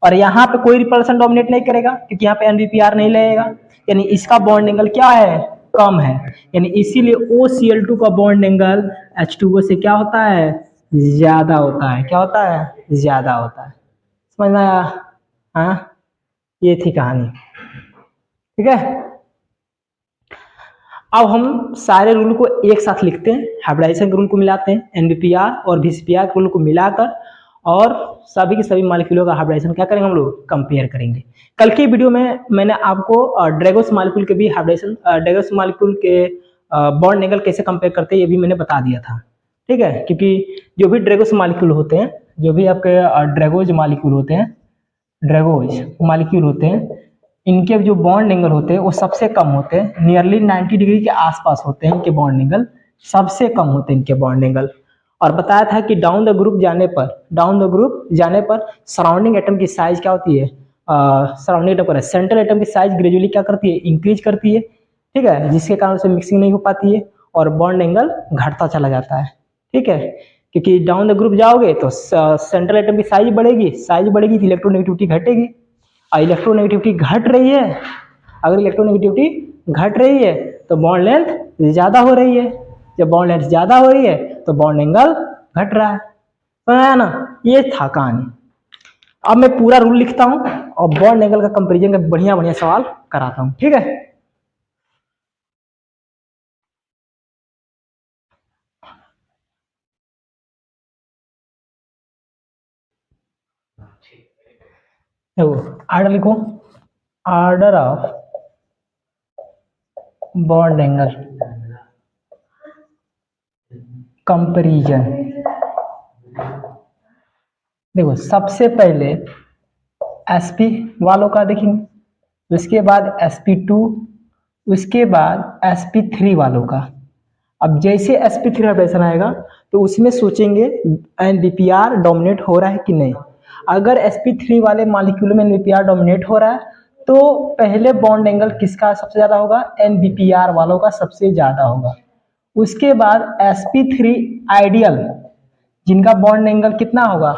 और यहाँ पे कोई रिपल्सन डोमिनेट नहीं करेगा क्योंकि यहाँ पे NBPR नहीं लगेगा, यानी इसका बॉन्ड एंगल क्या है, कम है, यानी इसीलिए OCl2 का बॉन्ड एंगल H2O से क्या होता है, ज्यादा होता है, क्या होता है, ज्यादा होता है। समझ में आया, हाँ, ये थी कहानी। ठीक है, अब हम सारे रूल को एक साथ लिखते हैं, हाइब्रिडाइजेशन के रूल को मिलाते हैं, NBPR और VCPR के रूल को मिलाकर, और सभी के सभी मॉलिक्यूलों का हाइब्रिडाइजेशन क्या करेंगे, हम लोग कंपेयर करेंगे। कल की वीडियो में मैंने आपको ड्रैगोस मॉलिक्यूल के भी हाइब्रिडाइजेशन, ड्रैगोस मॉलिक्यूल के बॉन्ड एंगल कैसे कंपेयर करते हैं ये भी मैंने बता दिया था। ठीक है, क्योंकि जो भी ड्रैगोस मॉलिक्यूल होते हैं, जो भी आपके ड्रैगोज मॉलिक्यूल होते हैं, ड्रैगोज मॉलिक्यूल होते हैं, इनके जो बॉन्ड एंगल होते हैं वो सबसे कम होते हैं, नियरली 90 डिग्री के आसपास होते हैं इनके बॉन्ड एंगल, सबसे कम होते हैं इनके बॉन्ड एंगल। और बताया था कि डाउन द ग्रुप जाने पर, डाउन द ग्रुप जाने पर सराउंडिंग एटम की साइज क्या होती है, सराउंडिंग एटम पर सेंट्रल एटम की साइज ग्रेजुअली क्या करती है, इंक्रीज करती है। ठीक है, जिसके कारण से मिक्सिंग नहीं हो पाती है और बॉन्ड एंगल घटता चला जाता है। ठीक है, क्योंकि डाउन द ग्रुप जाओगे तो सेंट्रल एटम की साइज बढ़ेगी, साइज बढ़ेगी तो इलेक्ट्रोनेगेटिविटी घटेगी, और इलेक्ट्रोनेगेटिविटी घट रही है, अगर इलेक्ट्रोनेगेटिविटी घट रही है तो बॉन्ड लेंथ ज्यादा हो रही है, जब बॉन्ड लेंथ ज्यादा हो रही है तो बॉन्ड एंगल घट रहा है। समझ ना, ये था कहानी। अब मैं पूरा रूल लिखता हूं और बॉन्ड एंगल का कंपैरिजन का बढ़िया बढ़िया सवाल कराता हूं। ठीक है, आर्डर लिखो, order of bond angle comparison. देखो सबसे पहले sp वालों का देखेंगे, उसके बाद sp2, उसके बाद sp3 वालों का। अब जैसे sp3 हाइब्रिडेशन आएगा तो उसमें सोचेंगे NBPR डोमिनेट हो रहा है कि नहीं। अगर sp3 वाले मॉलिक्यूल में NBPR डोमिनेट हो रहा है तो पहले बॉन्ड एंगल किसका सबसे ज्यादा होगा, NBPR वालों का सबसे ज्यादा होगा। उसके बाद sp3 आइडियल, जिनका बॉन्ड एंगल कितना होगा,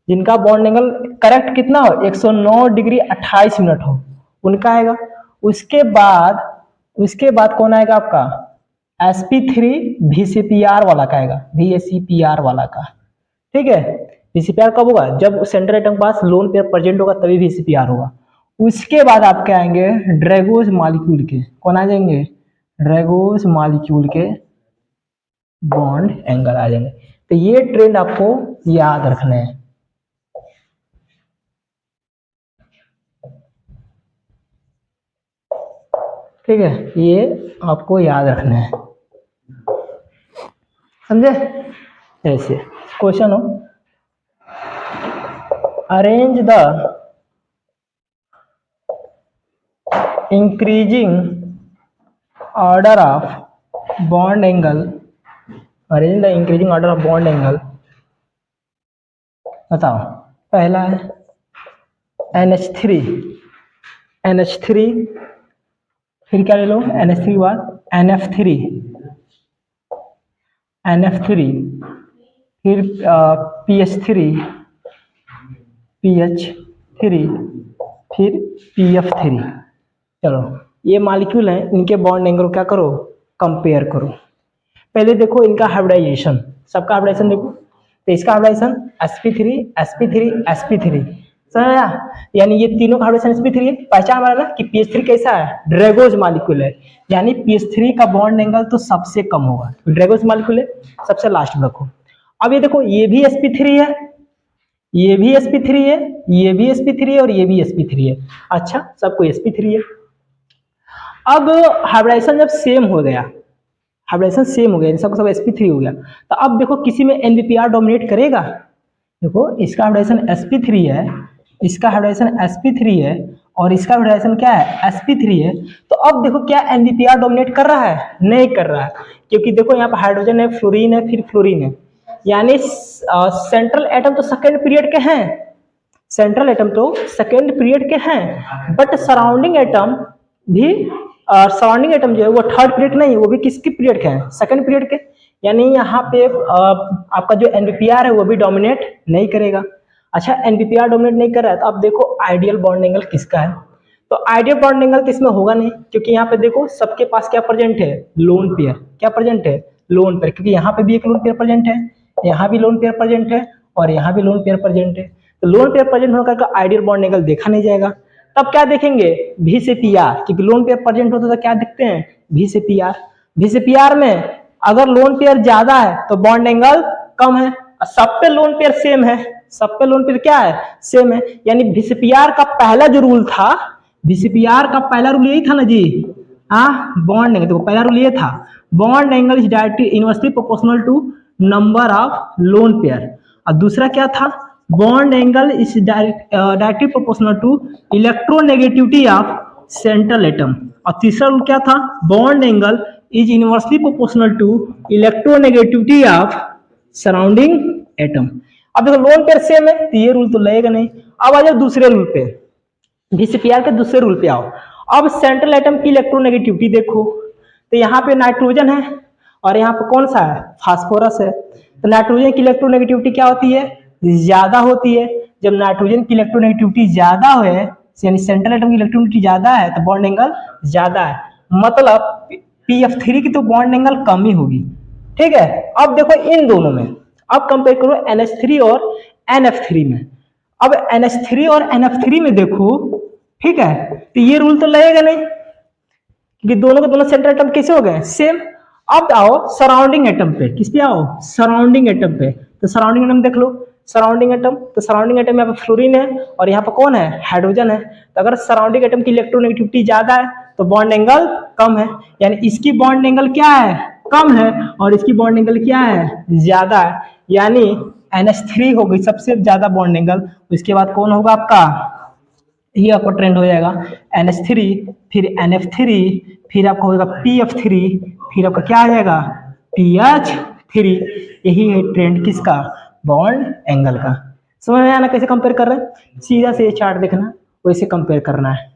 जिनका बॉन्ड एंगल करेक्ट कितना हो, 109 डिग्री 28 मिनट हो, उनका आएगा। उसके बाद कौन आएगा आपका, sp3 VCPR वाला का आएगा, VCPR वाला का। ठीक है, VCPR कब होगा, जब सेंट्रल एटम के पास लोन पेयर प्रेजेंट होगा तभी VCPR होगा। उसके बाद आपके आएंगे ड्रैगोज मॉलिक्यूल के, कौन आ जाएंगे, ड्रैगोज मॉलिक्यूल के बॉन्ड एंगल आ जाएंगे। तो ये ट्रेंड आपको याद रखना है। ठीक है, ये आपको याद रखना है, समझे। ऐसे क्वेश्चन हो, arrange the increasing order of bond angle, arrange the increasing order of bond angle. बताओ, पहला है NH3, NH3, फिर क्या ले लो NH3 के बाद NF3, NF3, फिर PH3, PH3, फिर PF3। चलो ये मॉलिक्यूल हैं, इनके बॉन्ड एंगल को क्या करो, कंपेयर करो। पहले देखो इनका हाइब्रिडाइजेशन, सबका हाइब्रिडाइजेशन देखो। तो इसका हाइब्रिडाइजेशन sp3 sp3 sp3, समझा? यानी ये तीनों का हाइब्रिडेशन sp3 है। पहचान हमारा ना कि pH3 कैसा है, ड्रैगोज मॉलिक्यूल है, यानी pH3 का बॉन्ड एंगल तो सबसे कम होगा, ड्रैगोज मॉलिक्यूल है, सबसे लास्ट में रखो। अब ये देखो ये भी sp3 है, ये भी sp3 है, ये भी sp3 है और ये भी sp3 है। अच्छा, सबको sp3 है। अब हाइब्रिडाइजेशन जब सेम हो गया, हाइब्रिडेशन सेम हो गया, सबका सब sp3 हो गया, तो अब देखो किसी में NVPR डोमिनेट करेगा। देखो इसका हाइब्रिडेशन sp3 है, इसका हाइब्रिडेशन sp3 है और इसका हाइब्रिडेशन क्या है, sp3 है। तो अब देखो क्या NVPR डोमिनेट कर रहा है, नहीं कर रहा है, क्योंकि देखो यहाँ पर हाइड्रोजन है, फ्लोरीन है, फिर फ्लोरीन है, यानी सेंट्रल एटम तो सेकेंड पीरियड के हैं, सेंट्रल एटम तो सेकेंड पीरियड के हैं, बट सराउंडिंग एटम भी, सराउंडिंग एटम जो है वो थर्ड पीरियड नहीं है, वो भी किसके पीरियड के हैं, सेकेंड पीरियड के। यानी यहाँ पे आपका जो NVPR है वो भी डोमिनेट नहीं करेगा। अच्छा, NVPR डोमिनेट नहीं कर रहा है, तो अब देखो आइडियल बॉन्ड एंगल किसका है। तो आइडियल बॉन्ड एंगल तो इसमें होगा नहीं, क्योंकि यहाँ पे देखो सबके पास क्या प्रेजेंट है, लोन पेयर, क्या प्रेजेंट है, लोन पेयर, क्योंकि यहाँ पे भी एक लोन पेयर प्रेजेंट है, यहाँ भी लोन पेयर प्रेजेंट है और यहाँ भी लोन पेयर प्रेजेंट है। तो लोन पेयर प्रेजेंट होने का आइडियल बॉन्ड एंगल देखा नहीं जाएगा। तब क्या देखेंगे, V से PR, क्योंकि लोन पेयर प्रेजेंट होता तो क्या देखते हैं, V से PR। V से PR में अगर लोन पेयर ज्यादा है तो बॉन्ड एंगल कम है, सब पे लोन पेयर सेम है, सब पे लोन पेयर क्या है, सेम है। यानी V से PR का पहला जो रूल था, V से PR का पहला रूल यही था ना जी, हाँ, बॉन्ड एंगल, देखो पहला रूल ये था, bond angle is directly inversely proportional to number of lone pair. और दूसरा क्या था, bond angle is directly proportional to electronegativity of central atom. और तीसरा रूल क्या था, bond angle is inversely proportional to electronegativity of surrounding atom. अब देखो लोन पेयर सेम है तो ये रूल तो लगेगा नहीं। अब आ जाओ दूसरे रूल पे, VCPR के दूसरे रूल पे आओ। अब सेंट्रल एटम की इलेक्ट्रोनेगेटिविटी देखो, तो यहाँ पे नाइट्रोजन है और यहाँ पे कौन सा है, फास्फोरस है। तो नाइट्रोजन की इलेक्ट्रोनेगेटिविटी क्या होती है, ज्यादा होती है। जब नाइट्रोजन की इलेक्ट्रोनेगेटिविटी ज्यादा है, यानी सेंट्रल एटम की इलेक्ट्रोनेगेटिविटी ज्यादा है, तो बॉन्ड एंगल ज्यादा है, मतलब PF3 की तो बॉन्ड एंगल कम ही होगी। ठीक है, अब देखो इन दोनों में, अब कंपेयर करो NH3 और NF3 में। अब NH3 और NF3 में देखो, ठीक है, तो ये रूल तो लगेगा नहीं, क्योंकि दोनों के दोनों सेंट्रल एटम कैसे हो गए, सेम। अब आओ सराउंडिंग एटम पे, किस पे आओ, सराउंडिंग एटम पे। तो सराउंडिंग एटम देख लो, सराउंडिंग एटम, तो सराउंडिंग एटम में यहाँ पे फ्लोरीन है और यहाँ पे कौन है, हाइड्रोजन है। तो अगर सराउंडिंग एटम की इलेक्ट्रोनेगेटिविटी ज्यादा है तो बॉन्ड एंगल कम है, यानी इसकी बॉन्ड एंगल क्या है, कम है, और इसकी बॉन्ड एंगल क्या है, ज्यादा है। यानी NH3 हो गई सबसे ज्यादा बॉन्ड एंगल, उसके बाद कौन होगा आपका, ये आपका ट्रेंड हो जाएगा NH3, फिर NF3, फिर आपका होगा PF3, फिर आपका क्या आ जाएगा, PH3। यही है ट्रेंड किसका, बॉन्ड एंगल का। समझ में आना कैसे कंपेयर कर रहे हैं, सीधा से ये चार्ट देखना, वैसे कंपेयर करना है।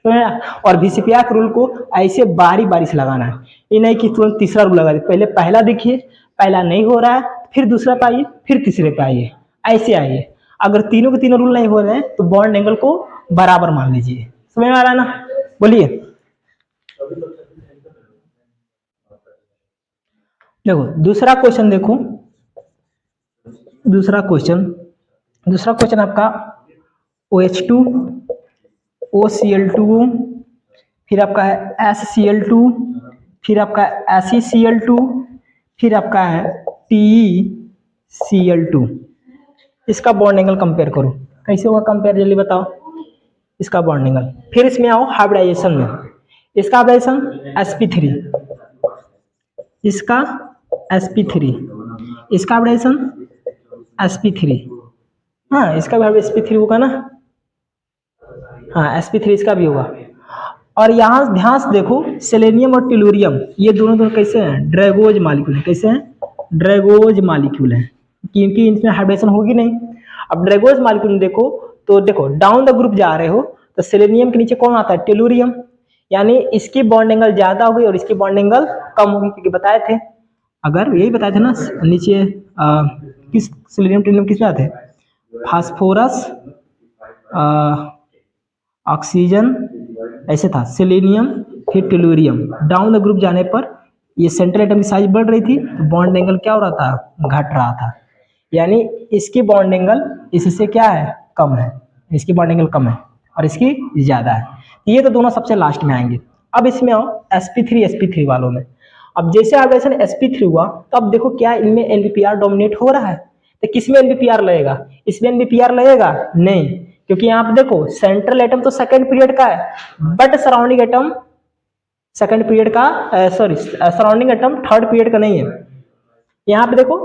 और VCPR के रूल को ऐसे बारी बारी से लगाना है, ये नहीं कि तुरंत तीसरा रूल लगा दे, पहले पहला देखिए, पहला नहीं हो रहा है, फिर दूसरा पे आइए, फिर तीसरे पे आइए, ऐसे आइए। अगर तीनों के तीनों रूल नहीं हो रहे हैं तो बॉन्ड एंगल को बराबर मान लीजिए। समझ में आ रहा है ना, बोलिए। देखो दूसरा क्वेश्चन देखो, दूसरा क्वेश्चन आपका OH2 OCl2, फिर आपका है SCl2, फिर आपका AcCl2, फिर आपका है TeCl2। इसका बॉन्ड एंगल कंपेयर करो, कैसे होगा कंपेयर, जल्दी बताओ इसका बॉन्ड एंगल। फिर इसमें आओ हाइब्रिडाइजेशन में, इसका हाइब्रिडाइजेशन sp3, इसका sp3, इसका हाइब्रिडाइजेशन sp3, हाँ इसका भी sp3 होगा ना, हाँ sp3 इसका भी होगा। और यहाँ ध्यान से देखो, सेलेनियम और टेलुरियम ये दोनों कैसे हैं, ड्रैगोज मालिक्यूल हैं। कैसे हैं, ड्रैगोज मालिक्यूल हैं, क्योंकि इनमें हाइब्रिडेशन होगी नहीं। अब ड्रैगोज मालिक्यूल देखो तो देखो डाउन द ग्रुप जा रहे हो तो सेलेनियम के नीचे कौन आता है, टेलुरियम, यानी इसकी बॉन्ड एंगल ज्यादा होगी और इसकी बॉन्ड एंगल कम होगी, क्योंकि बताए थे, अगर यही बताए थे ना नीचे किस सेलेनियम टेलुरियम किस में आते हैं, फास्फोरस ऑक्सीजन ऐसे था, सेलेनियम फिर टेलुरियम। डाउन द ग्रुप जाने पर ये सेंट्रल एटम की साइज बढ़ रही थी तो बॉन्ड एंगल क्या हो रहा था, घट रहा था, यानी इसकी बॉन्ड एंगल इससे क्या है, कम है, इसकी बॉन्ड एंगल कम है और इसकी ज्यादा है। ये तो दोनों सबसे लास्ट में आएंगे। अब इसमें आओ sp3 वालों में। अब जैसे हाइब्रिडेशन sp3 हुआ तो अब देखो क्या इनमें NBPR डोमिनेट हो रहा है, तो किसमें NBPR लगेगा, इसमें NBPR लगेगा नहीं, क्योंकि यहाँ पे देखो सेंट्रल एटम तो सेकंड पीरियड का है, but surrounding atom second period का, sorry surrounding atom third period का नहीं है। यहाँ पे देखो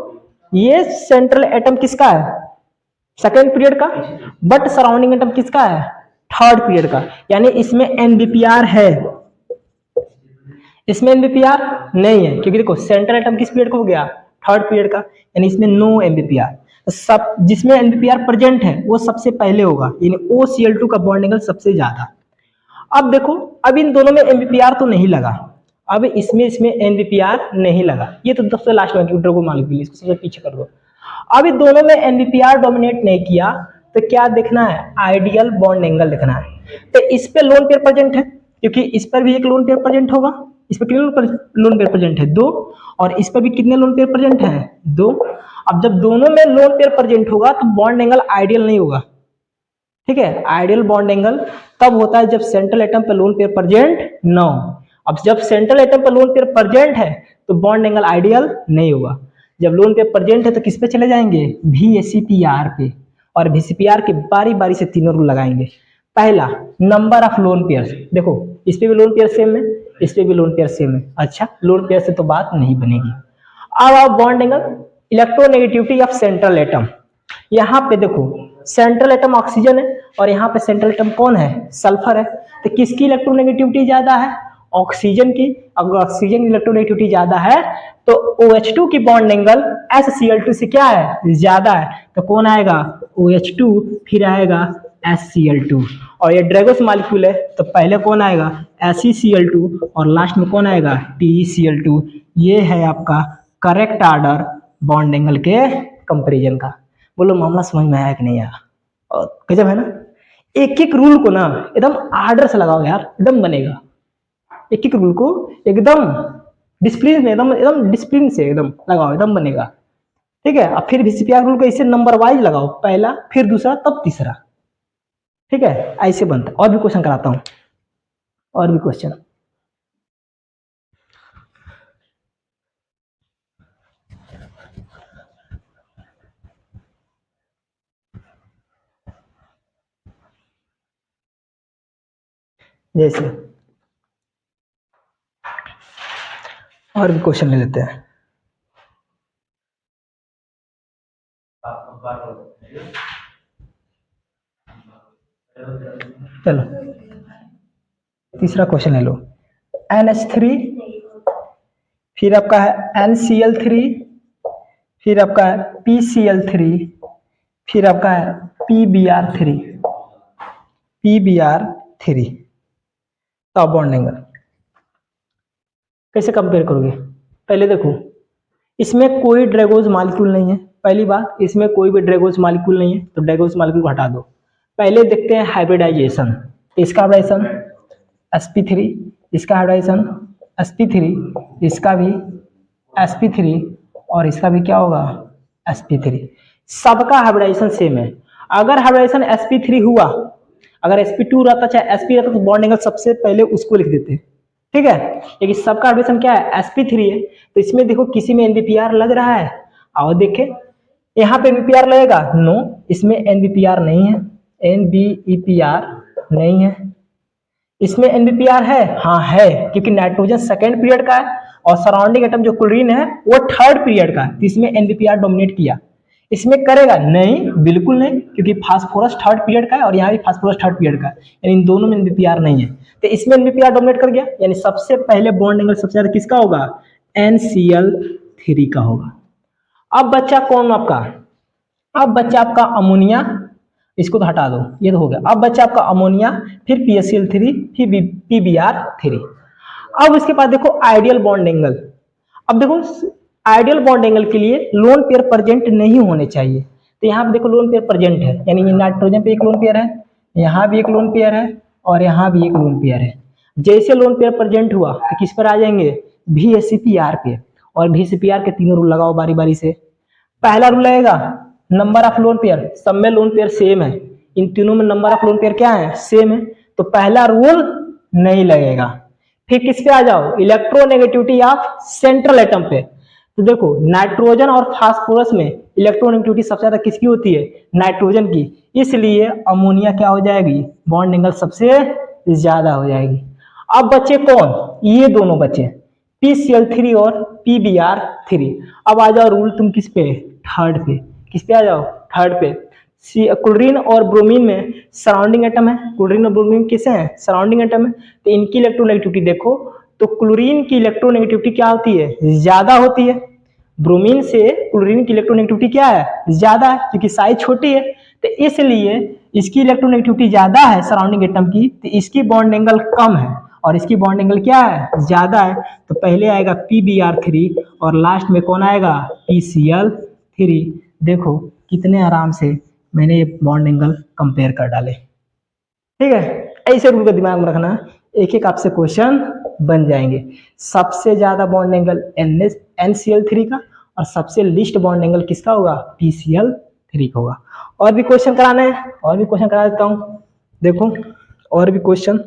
ये सेंट्रल एटम किसका है, सेकंड पीरियड का, बट सराउंडिंग एटम किसका है, थर्ड पीरियड का, यानी इसमें NBPR है, इसमें NBPR नहीं है, क्योंकि देखो सेंट्रल एटम किस पीरियड का हो गया, थर्ड पीरियड का, यानी इसमें नो NBPR। तो सब जिसमें NBPR प्रेजेंट है वो सबसे पहले होगा, यानी OCl2 का बॉन्ड एंगल सबसे ज्यादा। अब देखो अब इन दोनों में NBPR तो नहीं लगा, अब इसमें NBPR नहीं लगा, ये तो सबसे लास्ट में कंप्यूटर को मालूम है, इसको सबसे पीछे कर दो। अब इन दोनों में NBPR डोमिनेट नहीं किया तो क्या देखना है, आइडियल बॉन्ड एंगल देखना है। तो इस पे लोन पेयर प्रेजेंट है, क्योंकि इस पर भी एक लोन पेयर प्रेजेंट होगा, इस पर कितने लोन पेयर प्रेजेंट है, 2, और इस पर भी कितने लोन पेयर प्रेजेंट है, 2। अब जब दोनों में लोन पेयर प्रेजेंट होगा तो बॉन्ड एंगल आइडियल नहीं होगा, ठीक है। आइडियल बॉन्ड एंगल तब होता है जब सेंट्रल एटम पर लोन पेयर प्रेजेंट न हो। अब जब सेंट्रल एटम पर लोन पेयर प्रेजेंट है तो बॉन्ड एंगल आइडियल नहीं होगा। जब लोन पेयर प्रेजेंट है तो किस पे चले जाएंगे, VSEPR पे, और VCPR के बारी बारी से तीनों रूल लगाएंगे। पहला, नंबर ऑफ लोन पेयर्स, देखो इस पे भी लोन पेयर सेम है, इस पे भी लोन पेयर सेम है, अच्छा लोन पेयर से तो बात नहीं बनेगी। अब आप bond angle, electronegativity of central atom, यहाँ पे देखो सेंट्रल एटम ऑक्सीजन है और यहाँ पे सेंट्रल एटम कौन है, सल्फर है, तो किसकी इलेक्ट्रोनेगेटिविटी ज्यादा है, ऑक्सीजन की। अगर ऑक्सीजन की इलेक्ट्रोनेगेटिविटी ज्यादा है तो OH2 की बॉन्ड एंगल HCl2 से क्या है, ज्यादा है, तो कौन आएगा, OH2, फिर आएगा HCl2, और ये ड्रैगोस मालिक्यूल है तो पहले कौन आएगा, HCl2, और लास्ट में कौन आएगा, TeCl2। ये है आपका करेक्ट ऑर्डर बॉन्ड एंगल के कंपैरिजन का। बोलो मामला समझ में आया कि नहीं आया, और गजब है ना। एक एक रूल को ना एकदम आर्डर से लगाओ यार, एकदम बनेगा, एक एक रूल को एकदम डिसिप्लिन में, एकदम एकदम डिसिप्लिन से एकदम लगाओ, एकदम बनेगा, ठीक है। अब फिर VCPR रूल को इसे नंबर वाइज लगाओ, पहला फिर दूसरा तब तीसरा, ठीक है, ऐसे बनता है। और भी क्वेश्चन कराता हूं, और भी क्वेश्चन, जैसे और भी क्वेश्चन ले लेते हैं। चलो तीसरा क्वेश्चन ले लो, NH3, फिर आपका है NCl3, फिर आपका है PCl3, फिर आपका है PBr3, तो बॉन्ड एंगल कैसे कंपेयर करोगे, पहले देखो इसमें कोई ड्रैगोज मालिक्यूल नहीं है, पहली बात इसमें कोई भी ड्रैगोज मालिक्यूल नहीं है, तो ड्रैगोज मालिक्यूल को हटा दो। पहले देखते हैं हाइब्रिडाइजेशन, इसका हाइब्रिडाइजेशन sp3, इसका हाइब्रिडाइजेशन sp3, इसका भी sp3, और इसका भी क्या होगा, sp3, सबका हाइब्रिडाइजेशन सेम है। अगर हाइब्रिडाइजेशन sp3 हुआ, अगर sp2 रहता चाहे sp रहता तो बॉन्ड एंगल सबसे पहले उसको लिख देते, ठीक है, लेकिन सबका हाइब्रिडेशन क्या है, sp3 है, तो इसमें देखो किसी में NBPR लग रहा है, आओ देखे यहाँ पे NBPR लगेगा, नो, इसमें NBPR नहीं है, NBEPR नहीं है, इसमें NBPR है, हाँ है, क्योंकि नाइट्रोजन सेकेंड पीरियड का है और सराउंडिंग एटम जो क्लोरीन है वो थर्ड पीरियड का है, तो इसमें NBPR डोमिनेट किया। इसमें करेगा नहीं, बिल्कुल नहीं, क्योंकि फास्फोरस थर्ड पीरियड का है और यहाँ भी फास्फोरस थर्ड पीरियड का है, यानी इन दोनों में NBPR नहीं है। तो इसमें NBPR डोमिनेट कर गया, यानी सबसे पहले बॉन्ड एंगल सबसे ज्यादा किसका होगा, NCl3 का होगा। अब बच्चा कौन आपका, अब बच्चा आपका अमोनिया, इसको तो हटा दो, ये तो हो गया। अब बच्चा आपका अमोनिया, फिर PaCl3, फिर PbR3। अब इसके बाद देखो आइडियल बॉन्ड एंगल। अब देखो आइडियल बॉन्ड एंगल के लिए लोन पेयर प्रेजेंट नहीं होने चाहिए, तो यहाँ पे देखो लोन पेयर प्रेजेंट है, यानी नाइट्रोजन पे एक लोन पेयर है, यहाँ भी एक लोन पेयर है, और यहाँ भी एक लोन पेयर है। जैसे लोन पेयर प्रेजेंट हुआ तो किस पर आ जाएंगे, VSCPR पे, और VSCPR के तीनों रूल लगाओ बारी बारी से। पहला रूल लगेगा नंबर ऑफ लोन पेयर, सब में लोन पेयर सेम है, इन तीनों में नंबर ऑफ लोन पेयर क्या है, सेम है, तो पहला रूल नहीं लगेगा। फिर किस पे आ जाओ, इलेक्ट्रोनेगेटिविटी ऑफ सेंट्रल एटम पे। तो देखो नाइट्रोजन और फास्फोरस में इलेक्ट्रोनेगेटिविटी सबसे ज्यादा किसकी होती है, नाइट्रोजन की, इसलिए अमोनिया क्या हो जाएगी, बॉन्ड एंगल सबसे ज्यादा हो जाएगी। अब बचे कौन, ये दोनों बचे PCl3 और PbR3। अब आ जाओ रूल तुम किस पे, थर्ड पे, किस पे आ जाओ, थर्ड पे। क्लोरीन और ब्रोमीन में सराउंडिंग एटम है, क्लोरीन और ब्रोमीन किसे हैं, सराउंडिंग एटम है, तो इनकी इलेक्ट्रोनेगेटिविटी देखो, तो क्लोरीन की इलेक्ट्रोनेगेटिविटी क्या होती है, ज्यादा होती है। ब्रोमीन से क्लोरीन की इलेक्ट्रोनेगेटिविटी क्या है, ज्यादा है, क्योंकि साइज छोटी है, तो इसलिए इसकी इलेक्ट्रोनेगेटिविटी ज्यादा है सराउंडिंग एटम की, तो इसकी बॉन्ड एंगल कम है और इसकी बॉन्ड एंगल क्या है, ज्यादा है। तो पहले आएगा PbR3 और लास्ट में कौन आएगा, PCl3। देखो कितने आराम से मैंने ये बॉन्ड एंगल कंपेयर कर डाले, ठीक है। ऐसे रूल को दिमाग में रखना, एक एक आपसे क्वेश्चन बन जाएंगे। सबसे ज्यादा बॉन्ड एंगल NCl3 का, और सबसे लिस्ट बॉन्ड एंगल किसका होगा, PCl3 का होगा। और भी क्वेश्चन कराना है, और भी क्वेश्चन करा देता हूँ, देखो और भी क्वेश्चन।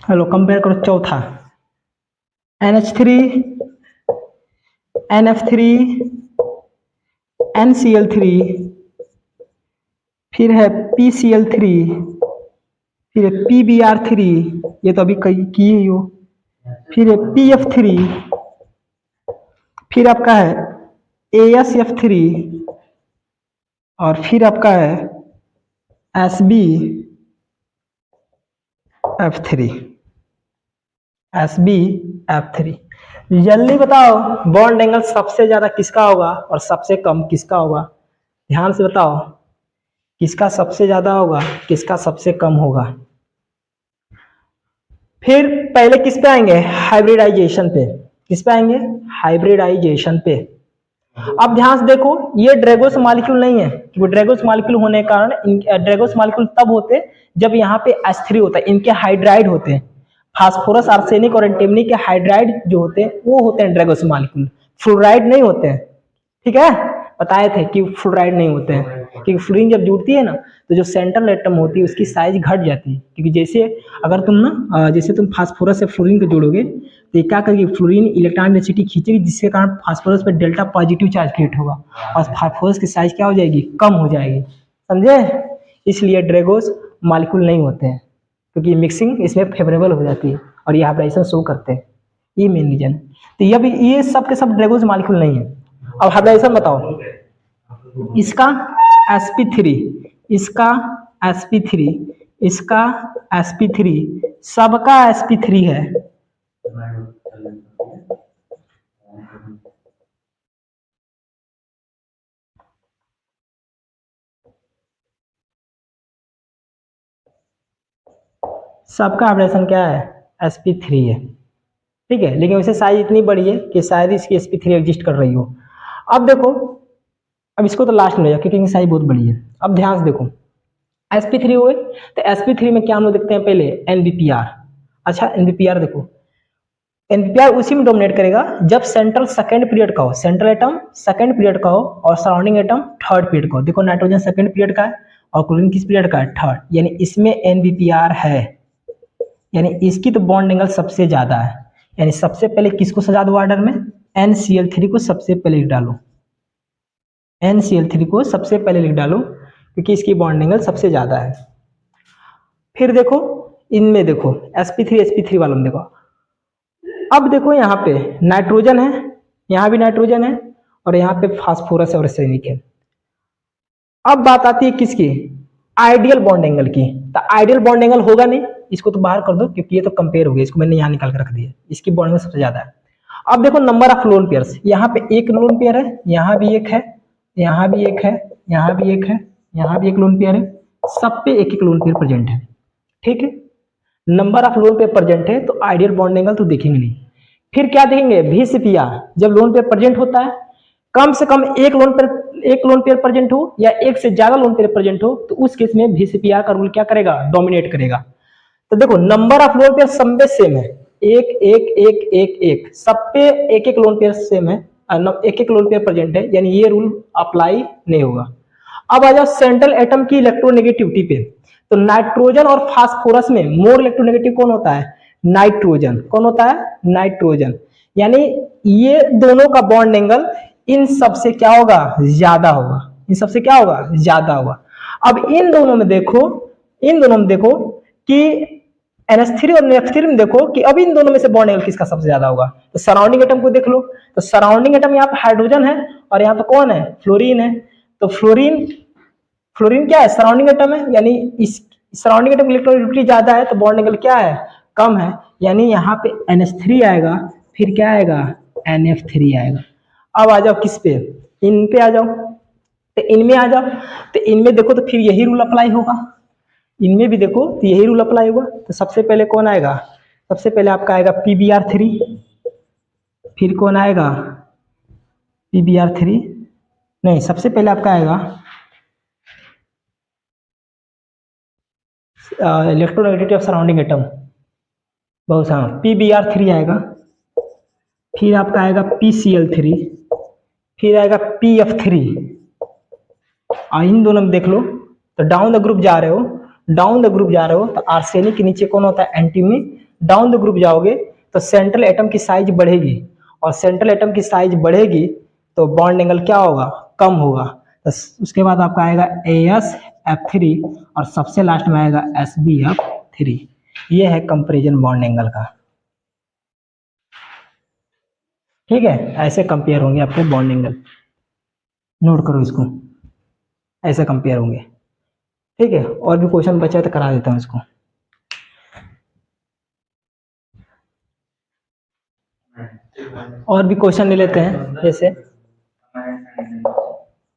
हेलो, कंपेयर करो चौथा, NH3, NF3, NCl3, फिर है PCl3, फिर है PbR3, ये तो अभी किए ही हो, फिर है PF3, फिर आपका है ASF3, और फिर आपका है SbF3, SbF3। जल्दी बताओ बॉन्ड एंगल सबसे ज्यादा किसका होगा और सबसे कम किसका होगा, ध्यान से बताओ, किसका सबसे ज्यादा होगा, किसका सबसे कम होगा। फिर पहले किस पे आएंगे, हाइब्रिडाइजेशन पे, किस पे आएंगे, हाइब्रिडाइजेशन पे। अब ध्यान से देखो, ये ड्रैगोस मॉलिक्यूल नहीं है, वो ड्रैगोस मॉलिक्यूल होने के कारण, ड्रैगोस मॉलिक्यूल तब होते जब यहाँ पे H3 होता है, इनके हाइड्राइड होते हैं, फास्फोरस, आर्सेनिक और एंटीमनी के हाइड्राइड जो होते हैं वो होते हैं ड्रैगोस मॉलिक्यूल, फ्लोराइड नहीं होते हैं, ठीक है। बताए थे कि फ्लोराइड नहीं होते हैं, क्योंकि फ्लोरीन जब जुड़ती है ना, तो जो सेंट्रल एटम होती है उसकी साइज घट जाती है, क्योंकि जैसे अगर तुम ना जैसे तुम फास्फोरस से फ्लोरीन को जोड़ोगे तो ये क्या करेगी, फ्लोरीन इलेक्ट्रॉन डेंसिटी खींचेगी, जिसके कारण फास्फोरस पे डेल्टा पॉजिटिव चार्ज क्रिएट होगा और फास्फोरस की साइज क्या हो जाएगी, कम हो जाएगी, समझे। इसलिए ड्रैगोस मॉलिक्यूल नहीं होते हैं, क्योंकि मिक्सिंग इसमें फेवरेबल हो जाती है और ये हाइब्रिडाइजेशन शो करते हैं, ये मेन रीजन है। तो ये सब के सब ड्रैगोस मॉलिक्यूल नहीं है। अब हाइब्रिडाइजेशन बताओ, इसका sp3, इसका sp3, इसका sp3, सबका sp3 है, सबका हाइब्रिडेशन क्या है, sp3 है, ठीक है। लेकिन वैसे साइज इतनी बड़ी है कि शायद इसकी sp3 एग्जिस्ट कर रही हो। अब देखो, अब इसको तो लास्ट में ले जाओ क्योंकि इनकी साइज बहुत बड़ी है। अब ध्यान से देखो, sp3 हुए तो sp3 में क्या हम लोग देखते हैं, पहले NBPR। अच्छा NBPR देखो, NBPR उसी में डोमिनेट करेगा जब सेंट्रल सेकंड पीरियड का हो, सेंट्रल एटम सेकंड पीरियड का हो और सराउंडिंग एटम थर्ड पीरियड का हो। देखो नाइट्रोजन सेकंड पीरियड का है और क्लोरीन किस पीरियड का है, थर्ड, यानी इसमें NBPR है, यानी इसकी तो बॉन्ड एंगल सबसे ज्यादा है। यानी सबसे पहले किसको सजा दो ऑर्डर में, NCl3 को सबसे पहले लिख डालो, NCl3 को सबसे पहले लिख डालो क्योंकि इसकी बॉन्ड एंगल सबसे ज्यादा है। फिर देखो इनमें देखो sp3 वाला में देखो, अब देखो यहाँ पे नाइट्रोजन है, यहाँ भी नाइट्रोजन है, और यहाँ पे फास्फोरस और आर्सेनिक है। अब बात आती है किसकी, आइडियल बॉन्ड एंगल की। तो आइडियल बॉन्ड एंगल होगा नहीं, इसको तो बाहर कर दो क्योंकि ये तो कंपेयर हो गया, इसको मैंने यहाँ निकाल के रख दिया, इसकी बॉन्ड एंगल सबसे ज्यादा है। अब देखो नंबर ऑफ लोन पेयर्स, यहाँ पे एक लोन पेयर है, यहाँ भी एक है, यहाँ भी एक है, यहाँ भी एक है, यहाँ भी एक लोन पेयर है, सब पे एक एक लोन पेयर प्रेजेंट है। ठीक है, number of lone pair present है तो आइडियल बॉन्ड एंगल तो देखेंगे नहीं। फिर क्या देखेंगे, भी से पी आर, जब लोन पेयर प्रेजेंट होता है, कम से कम एक लोन पेयर प्रेजेंट हो या एक से ज्यादा लोन पेयर प्रेजेंट हो, तो उस केस में भी से पी आर का रूल क्या करेगा, डोमिनेट करेगा। तो देखो नंबर ऑफ लोन पेयर सब में सेम है, एक एक एक एक एक, सब पे एक एक लोन पेयर सेम है, एक एक लोन पेयर प्रेजेंट है, यानी ये रूल अप्लाई नहीं होगा। अब आ जाओ सेंट्रल एटम की इलेक्ट्रोनेगेटिविटी पे। तो नाइट्रोजन और फास्फोरस में मोर इलेक्ट्रोनेगेटिव कौन होता है, नाइट्रोजन। कौन होता है, नाइट्रोजन। यानी ये दोनों का बॉन्ड एंगल इन सबसे क्या होगा, ज्यादा होगा, इन सबसे क्या होगा, ज्यादा होगा। अब इन दोनों में देखो, इन दोनों में देखो कि NH3 और NF3 में देखो कि अब इन दोनों में से बॉन्ड एंगल किसका सबसे ज्यादा होगा। तो सराउंडिंग एटम को देख लो, तो सराउंडिंग एटम यहाँ पे हाइड्रोजन है और यहाँ पे कौन है, फ्लोरीन है। तो फ्लोरीन, फ्लोरीन क्या है, सराउंडिंग एटम है, यानी इस सराउंडिंग एटम की इलेक्ट्रोनेगेटिविटी ज्यादा है तो बॉन्ड एंगल क्या है, कम है, यानी यहाँ पे NH3 आएगा, फिर क्या आएगा, NF3 आएगा। अब आ जाओ किस पे, इन पे आ जाओ, तो इनमें आ जाओ, तो इनमें देखो तो फिर यही रूल अप्लाई होगा, इनमें भी देखो तो यही रूल अप्लाई होगा। तो सबसे पहले कौन आएगा, सबसे पहले आपका आएगा PbR3, फिर कौन आएगा, PbR3 नहीं, सबसे पहले आपका आएगा इलेक्ट्रोनेगेटिविटी ऑफ सराउंडिंग एटम, बहुत हाँ, PbR3 आएगा, फिर आपका आएगा PCl3, फिर आएगा PF3। इन दोनों में देख लो, तो डाउन द ग्रुप जा रहे हो, डाउन द ग्रुप जा रहे हो तो आर्सेनिक के नीचे कौन होता है, एंटीमी। डाउन द ग्रुप जाओगे तो सेंट्रल एटम की साइज बढ़ेगी, और सेंट्रल एटम की साइज बढ़ेगी तो बॉन्ड एंगल क्या होगा, कम होगा। तो उसके बाद आपका आएगा AsF3 और सबसे लास्ट में आएगा SbF3। ये है कंपेरिजन बॉन्ड एंगल का। ठीक है, ऐसे कंपेयर होंगे आपके बॉन्ड एंगल, नोट करो इसको, ऐसे कंपेयर होंगे। ठीक है, और भी क्वेश्चन बचा है तो करा देता हूँ इसको। और भी क्वेश्चन ले लेते हैं, जैसे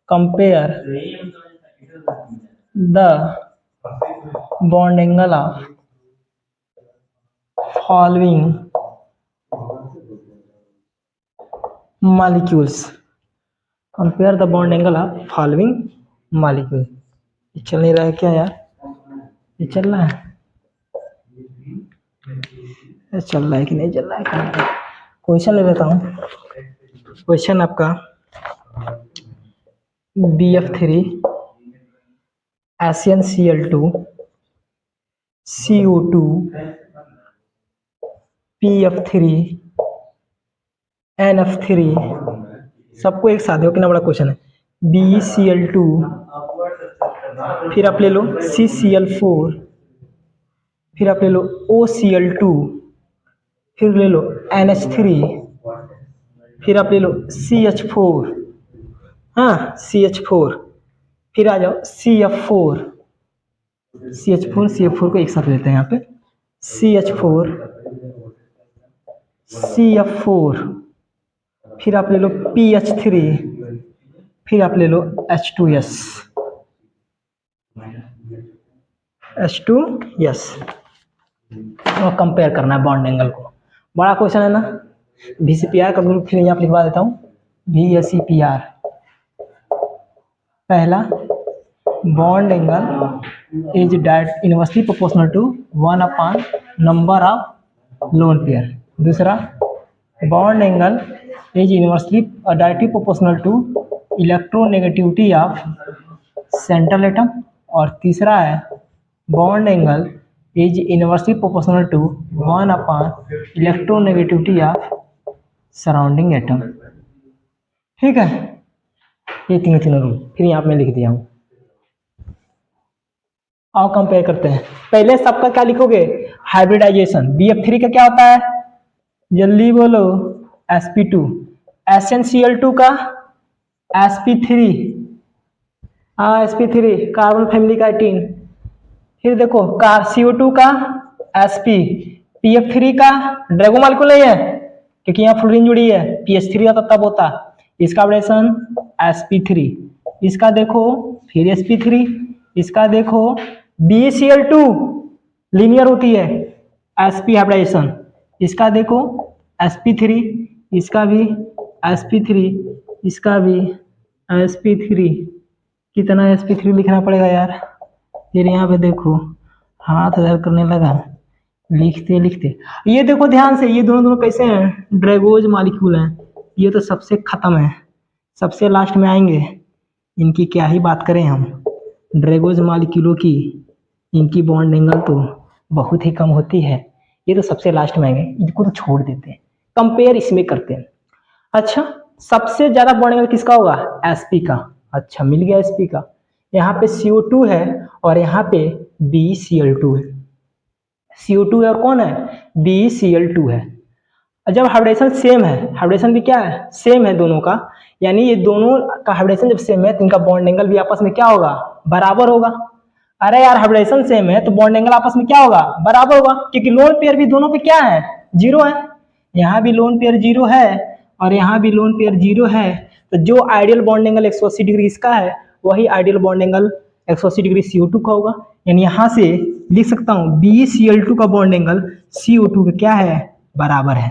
compare the bond angle of following molecules, compare the bond angle of following molecule. ये चल नहीं रहा है क्या यार, ये चल रहा है, ये चल रहा है कि नहीं चल रहा है। क्वेश्चन ले लेता हूँ, क्वेश्चन आपका BF3 SnCl2 CO2 PF3 NF3, सबको एक साथ कितना बड़ा क्वेश्चन है। BeCl2, फिर आप ले लो CCl4, फिर आप ले लो OCl2, फिर ले लो NH3, फिर आप ले लो CH4, हाँ CH4, फिर आ जाओ CF4, CH4 को एक साथ लेते हैं यहाँ पे, CH4 CF4, फिर आप ले लो PH3, फिर आप ले लो H2S, और कंपेयर करना है बॉन्ड एंगल को। बड़ा क्वेश्चन है ना। VCPR का ग्रुप फिर यहाँ पे लिखवा देता हूँ, VSEPR। पहला, bond angle is direct inversely proportional to 1 upon number of lone pair. दूसरा, bond angle is inversely directly proportional to electronegativity of central atom. और तीसरा है, bond angle is inversely proportional to 1 upon electronegativity of surrounding atom. ठीक है, ये तीनों रूल फिर यहाँ पे मैं लिख दिया हूँ। आओ कंपेयर करते हैं। पहले सबका क्या लिखोगे, हाइब्रिडाइजेशन। BF3 का क्या होता है, जल्दी बोलो, sp2। SnCl2 का sp3, हाँ sp3 कार्बन फैमिली का 18। फिर देखो कार CO2 का sp, PF3 का ड्रैगो मालिक्यूल नहीं है क्योंकि यहाँ फ्लोरीन जुड़ी है, PH3 का तब होता, इसका वाइब्रेशन sp3। इसका देखो फिर sp3, इसका देखो BeCl2 लीनियर होती है, sp हाइब्रिडाइजेशन। इसका देखो sp3, इसका भी sp3, इसका भी sp3। कितना sp3 लिखना पड़ेगा यार, फिर यहाँ पे देखो हाथ दर्द करने लगा लिखते लिखते। ये देखो ध्यान से, ये दोनों दोनों कैसे हैं, ड्रैगोज मॉलिक्यूल हैं। ये तो सबसे खत्म है, सबसे लास्ट में आएंगे, इनकी क्या ही बात करें हम, ड्रैगोज मॉलिक्यूलों की, इनकी बॉन्ड एंगल तो बहुत ही कम होती है। ये तो सबसे लास्ट में आएंगे, इनको तो छोड़ देते हैं, कंपेयर इसमें करते हैं। अच्छा, सबसे ज्यादा बॉन्ड एंगल किसका होगा, sp का। अच्छा मिल गया sp का, यहाँ पे CO2 है और यहाँ पे BeCl2 है, CO2 है और कौन है, BeCl2 है। जब हाइब्रिडेशन सेम है, हाइब्रिडेशन भी क्या है, सेम है दोनों का, यानी ये दोनों का हाइब्रिडेशन जब सेम है तो इनका बॉन्ड एंगल भी आपस में क्या होगा, बराबर होगा। अरे यार हाइब्रिडेशन सेम है तो बॉन्ड एंगल आपस में क्या होगा, बराबर होगा, क्योंकि लोन पेयर भी दोनों पे क्या है, जीरो है। यहाँ भी लोन पेयर जीरो है और यहाँ भी लोन पेयर जीरो है, तो जो आइडियल बॉन्ड एंगल 180 डिग्री इसका है, वही ideal bond angle 180 degree CO2 का होगा। यानी यहाँ से लिख सकता हूँ BeCl2 का बॉन्ड एंगल CO2 का क्या है, बराबर है।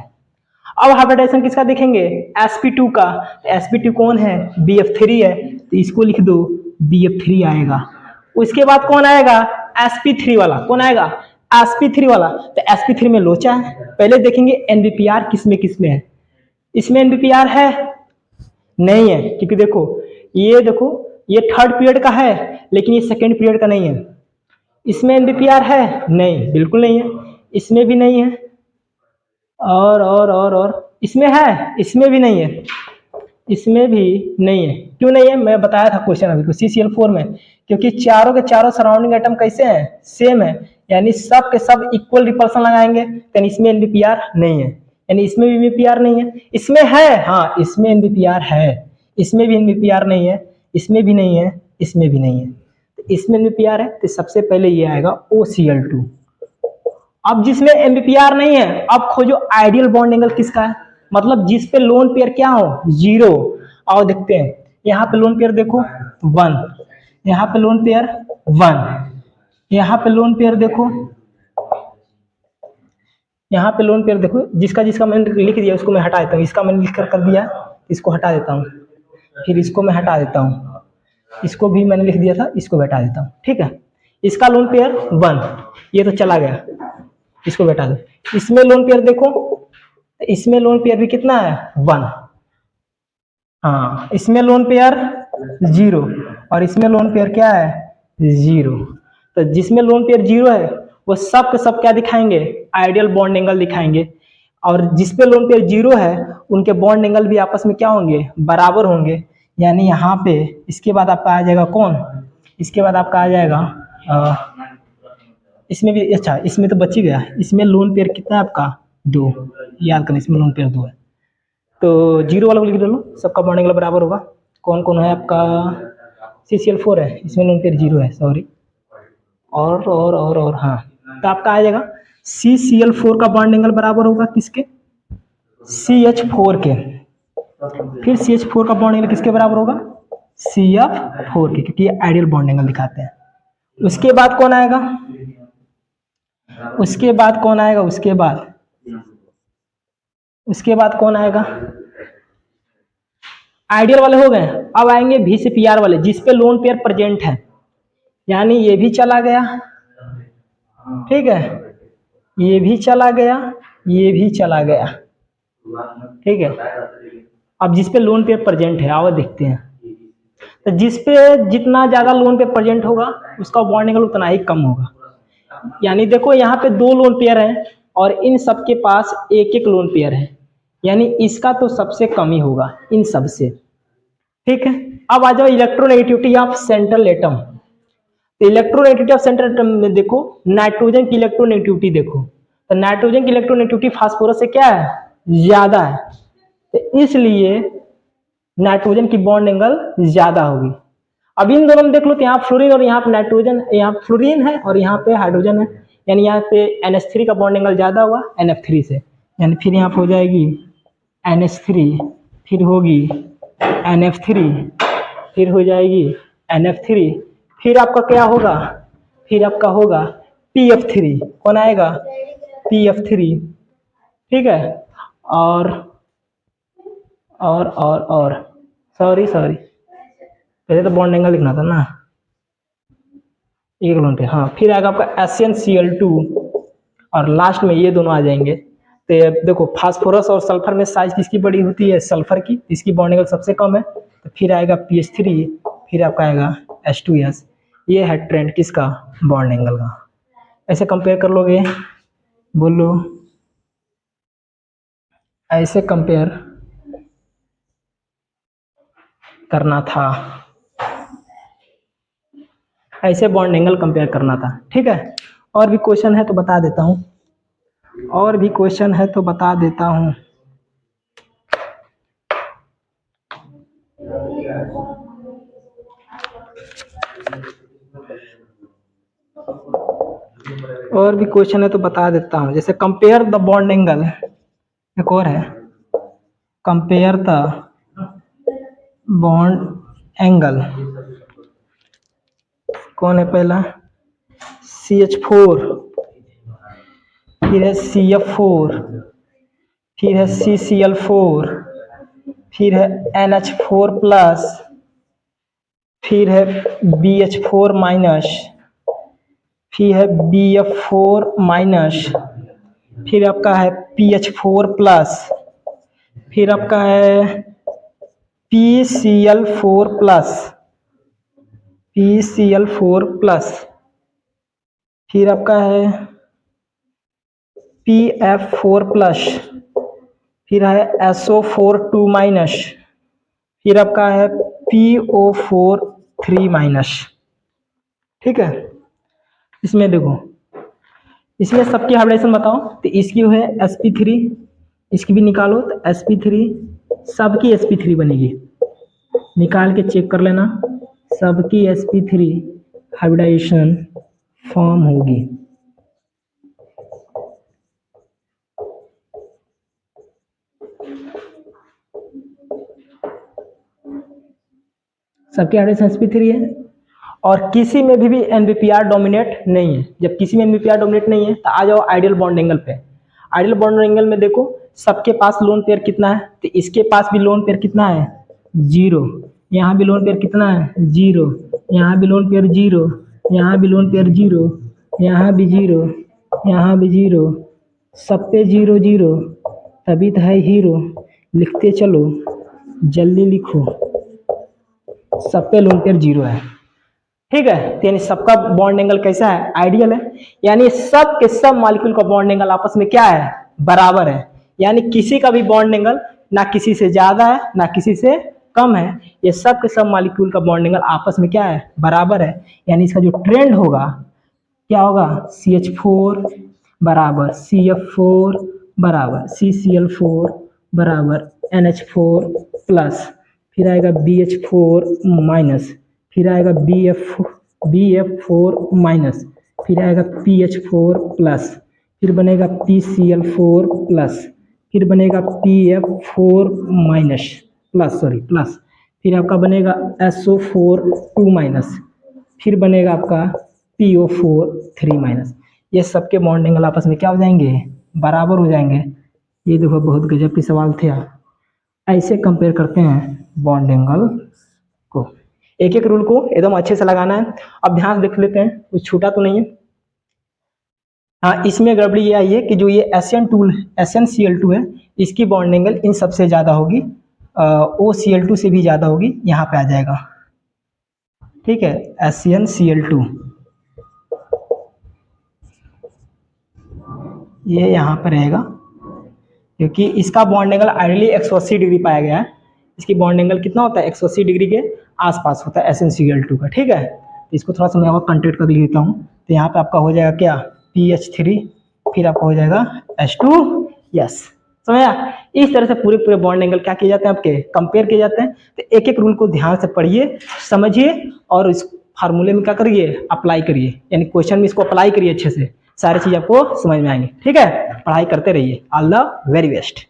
अब हाइब्रिडाइजेशन किसका देखेंगे, sp2 का। sp2 कौन है, BF3 है, तो इसको लिख दो BF3 आएगा। उसके बाद कौन आएगा, sp3 वाला, कौन आएगा, sp3 वाला। तो sp3 में लोचा है, पहले देखेंगे NBPR किसमें किसमें है। इसमें NBPR है नहीं है, क्योंकि देखो ये थर्ड पीरियड का है लेकिन ये सेकेंड पीरियड का नहीं है। इसमें NBPR है नहीं, बिल्कुल नहीं है, इसमें भी नहीं है, और इसमें है, इसमें भी नहीं है, इसमें भी नहीं है। क्यों नहीं है, मैं बताया था क्वेश्चन अभी को, CCl4 में, क्योंकि चारों के चारों सराउंडिंग एटम कैसे हैं, सेम है, यानी सब के सब इक्वल रिपल्सन लगाएंगे, तो इसमें NBPR नहीं है, यानी इसमें भी NBPR नहीं है। इसमें है, हाँ इसमें NBPR है, इसमें भी NBPR नहीं है, इसमें भी नहीं है, इसमें भी नहीं है, तो इसमें NBPR है, तो सबसे पहले ये आएगा OCl2। अब जिसमें NBPR नहीं है, अब खोजो आइडियल बॉन्ड एंगल किसका है, मतलब जिस पे लोन पेयर क्या हो, जीरो। आओ देखते हैं, यहाँ पे लोन पेयर देखो 1, यहाँ पे लोन पेयर 1, यहाँ पे लोन पेयर देखो, यहाँ पे लोन पेयर देखो, जिसका जिसका मैंने लिख दिया उसको मैं हटा देता हूँ, इसका मैंने लिख कर दिया, इसको हटा देता हूँ, फिर इसको मैं हटा देता हूँ, इसको भी मैंने लिख दिया था, इसको हटा देता हूँ, ठीक है। इसका लोन पेयर 1, ये तो चला गया, इसको बैठा दो। इसमें लोन पेयर देखो, इसमें लोन पेयर भी कितना है, 1, हाँ इसमें लोन पेयर 0 और इसमें लोन पेयर क्या है, 0। तो जिसमें लोन पेयर 0 है वो सब के सब क्या दिखाएंगे, आइडियल बॉन्ड एंगल दिखाएंगे, और जिसपे लोन पेयर 0 है उनके बॉन्ड एंगल भी आपस में क्या होंगे, बराबर होंगे। यानी यहाँ पे इसके बाद आपका आ जाएगा कौन, इसके बाद आपका आ जाएगा इसमें भी, अच्छा इसमें तो बच ही गया, इसमें लोन पेयर कितना है आपका, 2, याद करना इसमें लोन पेयर 2 है, तो 0 वाला को लिख लो, सबका बॉन्ड एंगल बराबर होगा। कौन कौन है आपका, CCl4 है, इसमें लोन पेयर 0 है, सॉरी, और हाँ, तो आपका आ जाएगा CCl4 का बॉन्ड एंगल बराबर होगा किसके, CH4 के। फिर CH4 का बॉन्ड एंगल किसके बराबर होगा, CF4 के, क्योंकि ये आइडियल बॉन्ड एंगल दिखाते हैं। उसके बाद कौन आएगा, उसके बाद कौन आएगा, उसके बाद कौन आएगा, आइडियल वाले हो गए। अब आएंगे VCPR वाले, जिसपे लोन पेयर प्रेजेंट है, यानी ये भी चला गया, ठीक है, ये भी चला गया, ये भी चला गया, ठीक है। अब जिसपे लोन पेयर प्रेजेंट है, आओ देखते हैं, तो जिसपे जितना ज्यादा लोन पेयर प्रेजेंट होगा उसका बॉन्ड एंगल उतना ही कम होगा। यानी देखो यहाँ पे 2 लोन पेयर हैं और इन सब के पास एक एक लोन पेयर है, यानी इसका तो सबसे कम ही होगा इन सब से, ठीक है। अब आ जाओ electronegativity of central atom. Electronegativity of centre में देखो, नाइट्रोजन की इलेक्ट्रोनेगेटिविटी देखो, तो नाइट्रोजन की इलेक्ट्रोनेगेटिविटी फास्फोरस से क्या है, ज्यादा है, तो इसलिए नाइट्रोजन की बॉन्ड एंगल ज्यादा होगी। अब इन दोनों में देख लो, तो यहाँ फ्लोरीन और यहाँ पे नाइट्रोजन, यहाँ फ्लोरीन है और यहाँ पे हाइड्रोजन है, यानी यहाँ पे NH3 का बॉन्ड एंगल ज्यादा हुआ NF3 से, यानी फिर यहाँ पे हो जाएगी NH3, फिर होगी NF3, फिर हो जाएगी NF3, फिर आपका क्या होगा, फिर आपका होगा PF3, कौन आएगा, PF3, ठीक है। और और सॉरी पहले तो बॉन्ड एंगल लिखना था ना, एक लोन पे, हाँ, फिर आएगा आपका SnCl2, और लास्ट में ये दोनों आ जाएंगे। तो देखो फास्फोरस और सल्फर में साइज किसकी बड़ी होती है, सल्फर की, इसकी बॉन्ड एंगल सबसे कम है, तो फिर आएगा PH3, फिर आपका आएगा H2S। ये है ट्रेंड किसका, बॉन्ड एंगल का। ऐसे कंपेयर कर लोगे, बोलो, ऐसे कंपेयर करना था, ऐसे बॉन्ड एंगल कंपेयर करना था, ठीक है। और भी क्वेश्चन है तो बता देता हूँ, और भी क्वेश्चन है तो बता देता हूँ। और भी क्वेश्चन है तो बता देता हूँ, जैसे कंपेयर द बॉन्ड एंगल, एक और है, कंपेयर द बॉन्ड एंगल, कौन है पहला, CH4, फिर है CF4, फिर है CCl4, फिर है NH4 प्लस, फिर है BH4 माइनस, फिर है BF4 माइनस, फिर आपका है PH4 प्लस, फिर आपका है PCl4 प्लस, PCl4 प्लस, फिर आपका है PF4 प्लस, फिर है SO4 2 माइनस, फिर आपका है PO4 3 माइनस, ठीक है। इसमें देखो, इसमें सबकी हाइब्रिडेशन बताओ, तो इसकी है sp3, इसकी भी निकालो, तो sp3, सबकी sp3 बनेगी, निकाल के चेक कर लेना, सबकी sp3 हाइब्रिडाइजेशन फॉर्म होगी। सबकी हाइब्रिडेशन sp3 है, और किसी में भी NVPR डोमिनेट नहीं है। जब किसी में NVPR डोमिनेट नहीं है तो आ जाओ आइडियल बॉन्ड एंगल पे। आइडियल बॉन्ड एंगल में देखो सबके पास लोन पेयर कितना है, तो इसके पास भी लोन पेयर कितना है, 0, यहाँ भी लोन पेयर कितना है, 0, यहाँ भी लोन पेयर 0, यहाँ भी लोन पेयर 0, यहाँ भी 0, यहाँ भी 0, सब पे 0 0, तभी तो है हीरो। लिखते चलो, जल्दी लिखो, सब पे लोन पेयर 0 है, ठीक है। यानी सबका बॉन्ड एंगल कैसा है, आइडियल है, यानी सब के सब मॉलिक्यूल का बॉन्ड एंगल आपस में क्या है, बराबर है, यानी किसी का भी बॉन्ड एंगल ना किसी से ज्यादा है ना किसी से कम है, ये सब के सब मॉलिक्यूल का बॉन्ड एंगल आपस में क्या है, बराबर है। यानी इसका जो ट्रेंड होगा क्या होगा, CH4 बराबर CF4 बराबर CCl4 बराबर NH4 प्लस, फिर आएगा BH4 माइनस, फिर आएगा BF4 माइनस, फिर आएगा PH4 प्लस, फिर बनेगा PCl4 प्लस, फिर बनेगा PF4 minus plus, sorry plus, फिर आपका बनेगा SO4 2 माइनस, फिर बनेगा आपका PO4 3 माइनस। ये सबके बॉन्ड एंगल आपस में क्या हो जाएंगे, बराबर हो जाएंगे। ये देखो बहुत गजब के सवाल थे, ऐसे कंपेयर करते हैं बॉन्ड एंगल को। एक एक रूल को एकदम अच्छे से लगाना है। अब ध्यान से देख लेते हैं, कुछ छूटा तो नहीं है। हाँ, इसमें गड़बड़ी ये आई है कि जो ये SnCl2 है, इसकी बॉन्ड एंगल इन सबसे ज्यादा होगी, OCl2 से भी ज्यादा होगी, यहाँ पे आ जाएगा, ठीक है। SnCl2 ये यहाँ पर रहेगा, क्योंकि इसका बॉन्ड एंगल आइडियली 180 डिग्री पाया गया है। इसकी बॉन्ड एंगल कितना होता है, 180 डिग्री के आसपास होता है SnCl2 का, ठीक है। इसको थोड़ा सा मैं और कंटेंट कर लेता हूँ। तो यहाँ पे आपका हो जाएगा क्या, PH3, फिर आपका हो जाएगा H2, यस समझा। इस तरह से पूरे पूरे बॉन्ड एंगल क्या किए जाते हैं आपके, कंपेयर किए जाते हैं। तो एक एक रूल को ध्यान से पढ़िए, समझिए और इस फार्मूले में क्या करिए, अप्लाई करिए, यानी क्वेश्चन में इसको अप्लाई करिए अच्छे से, सारी चीज आपको समझ में आएंगी। ठीक है, पढ़ाई करते रहिए। All the very best.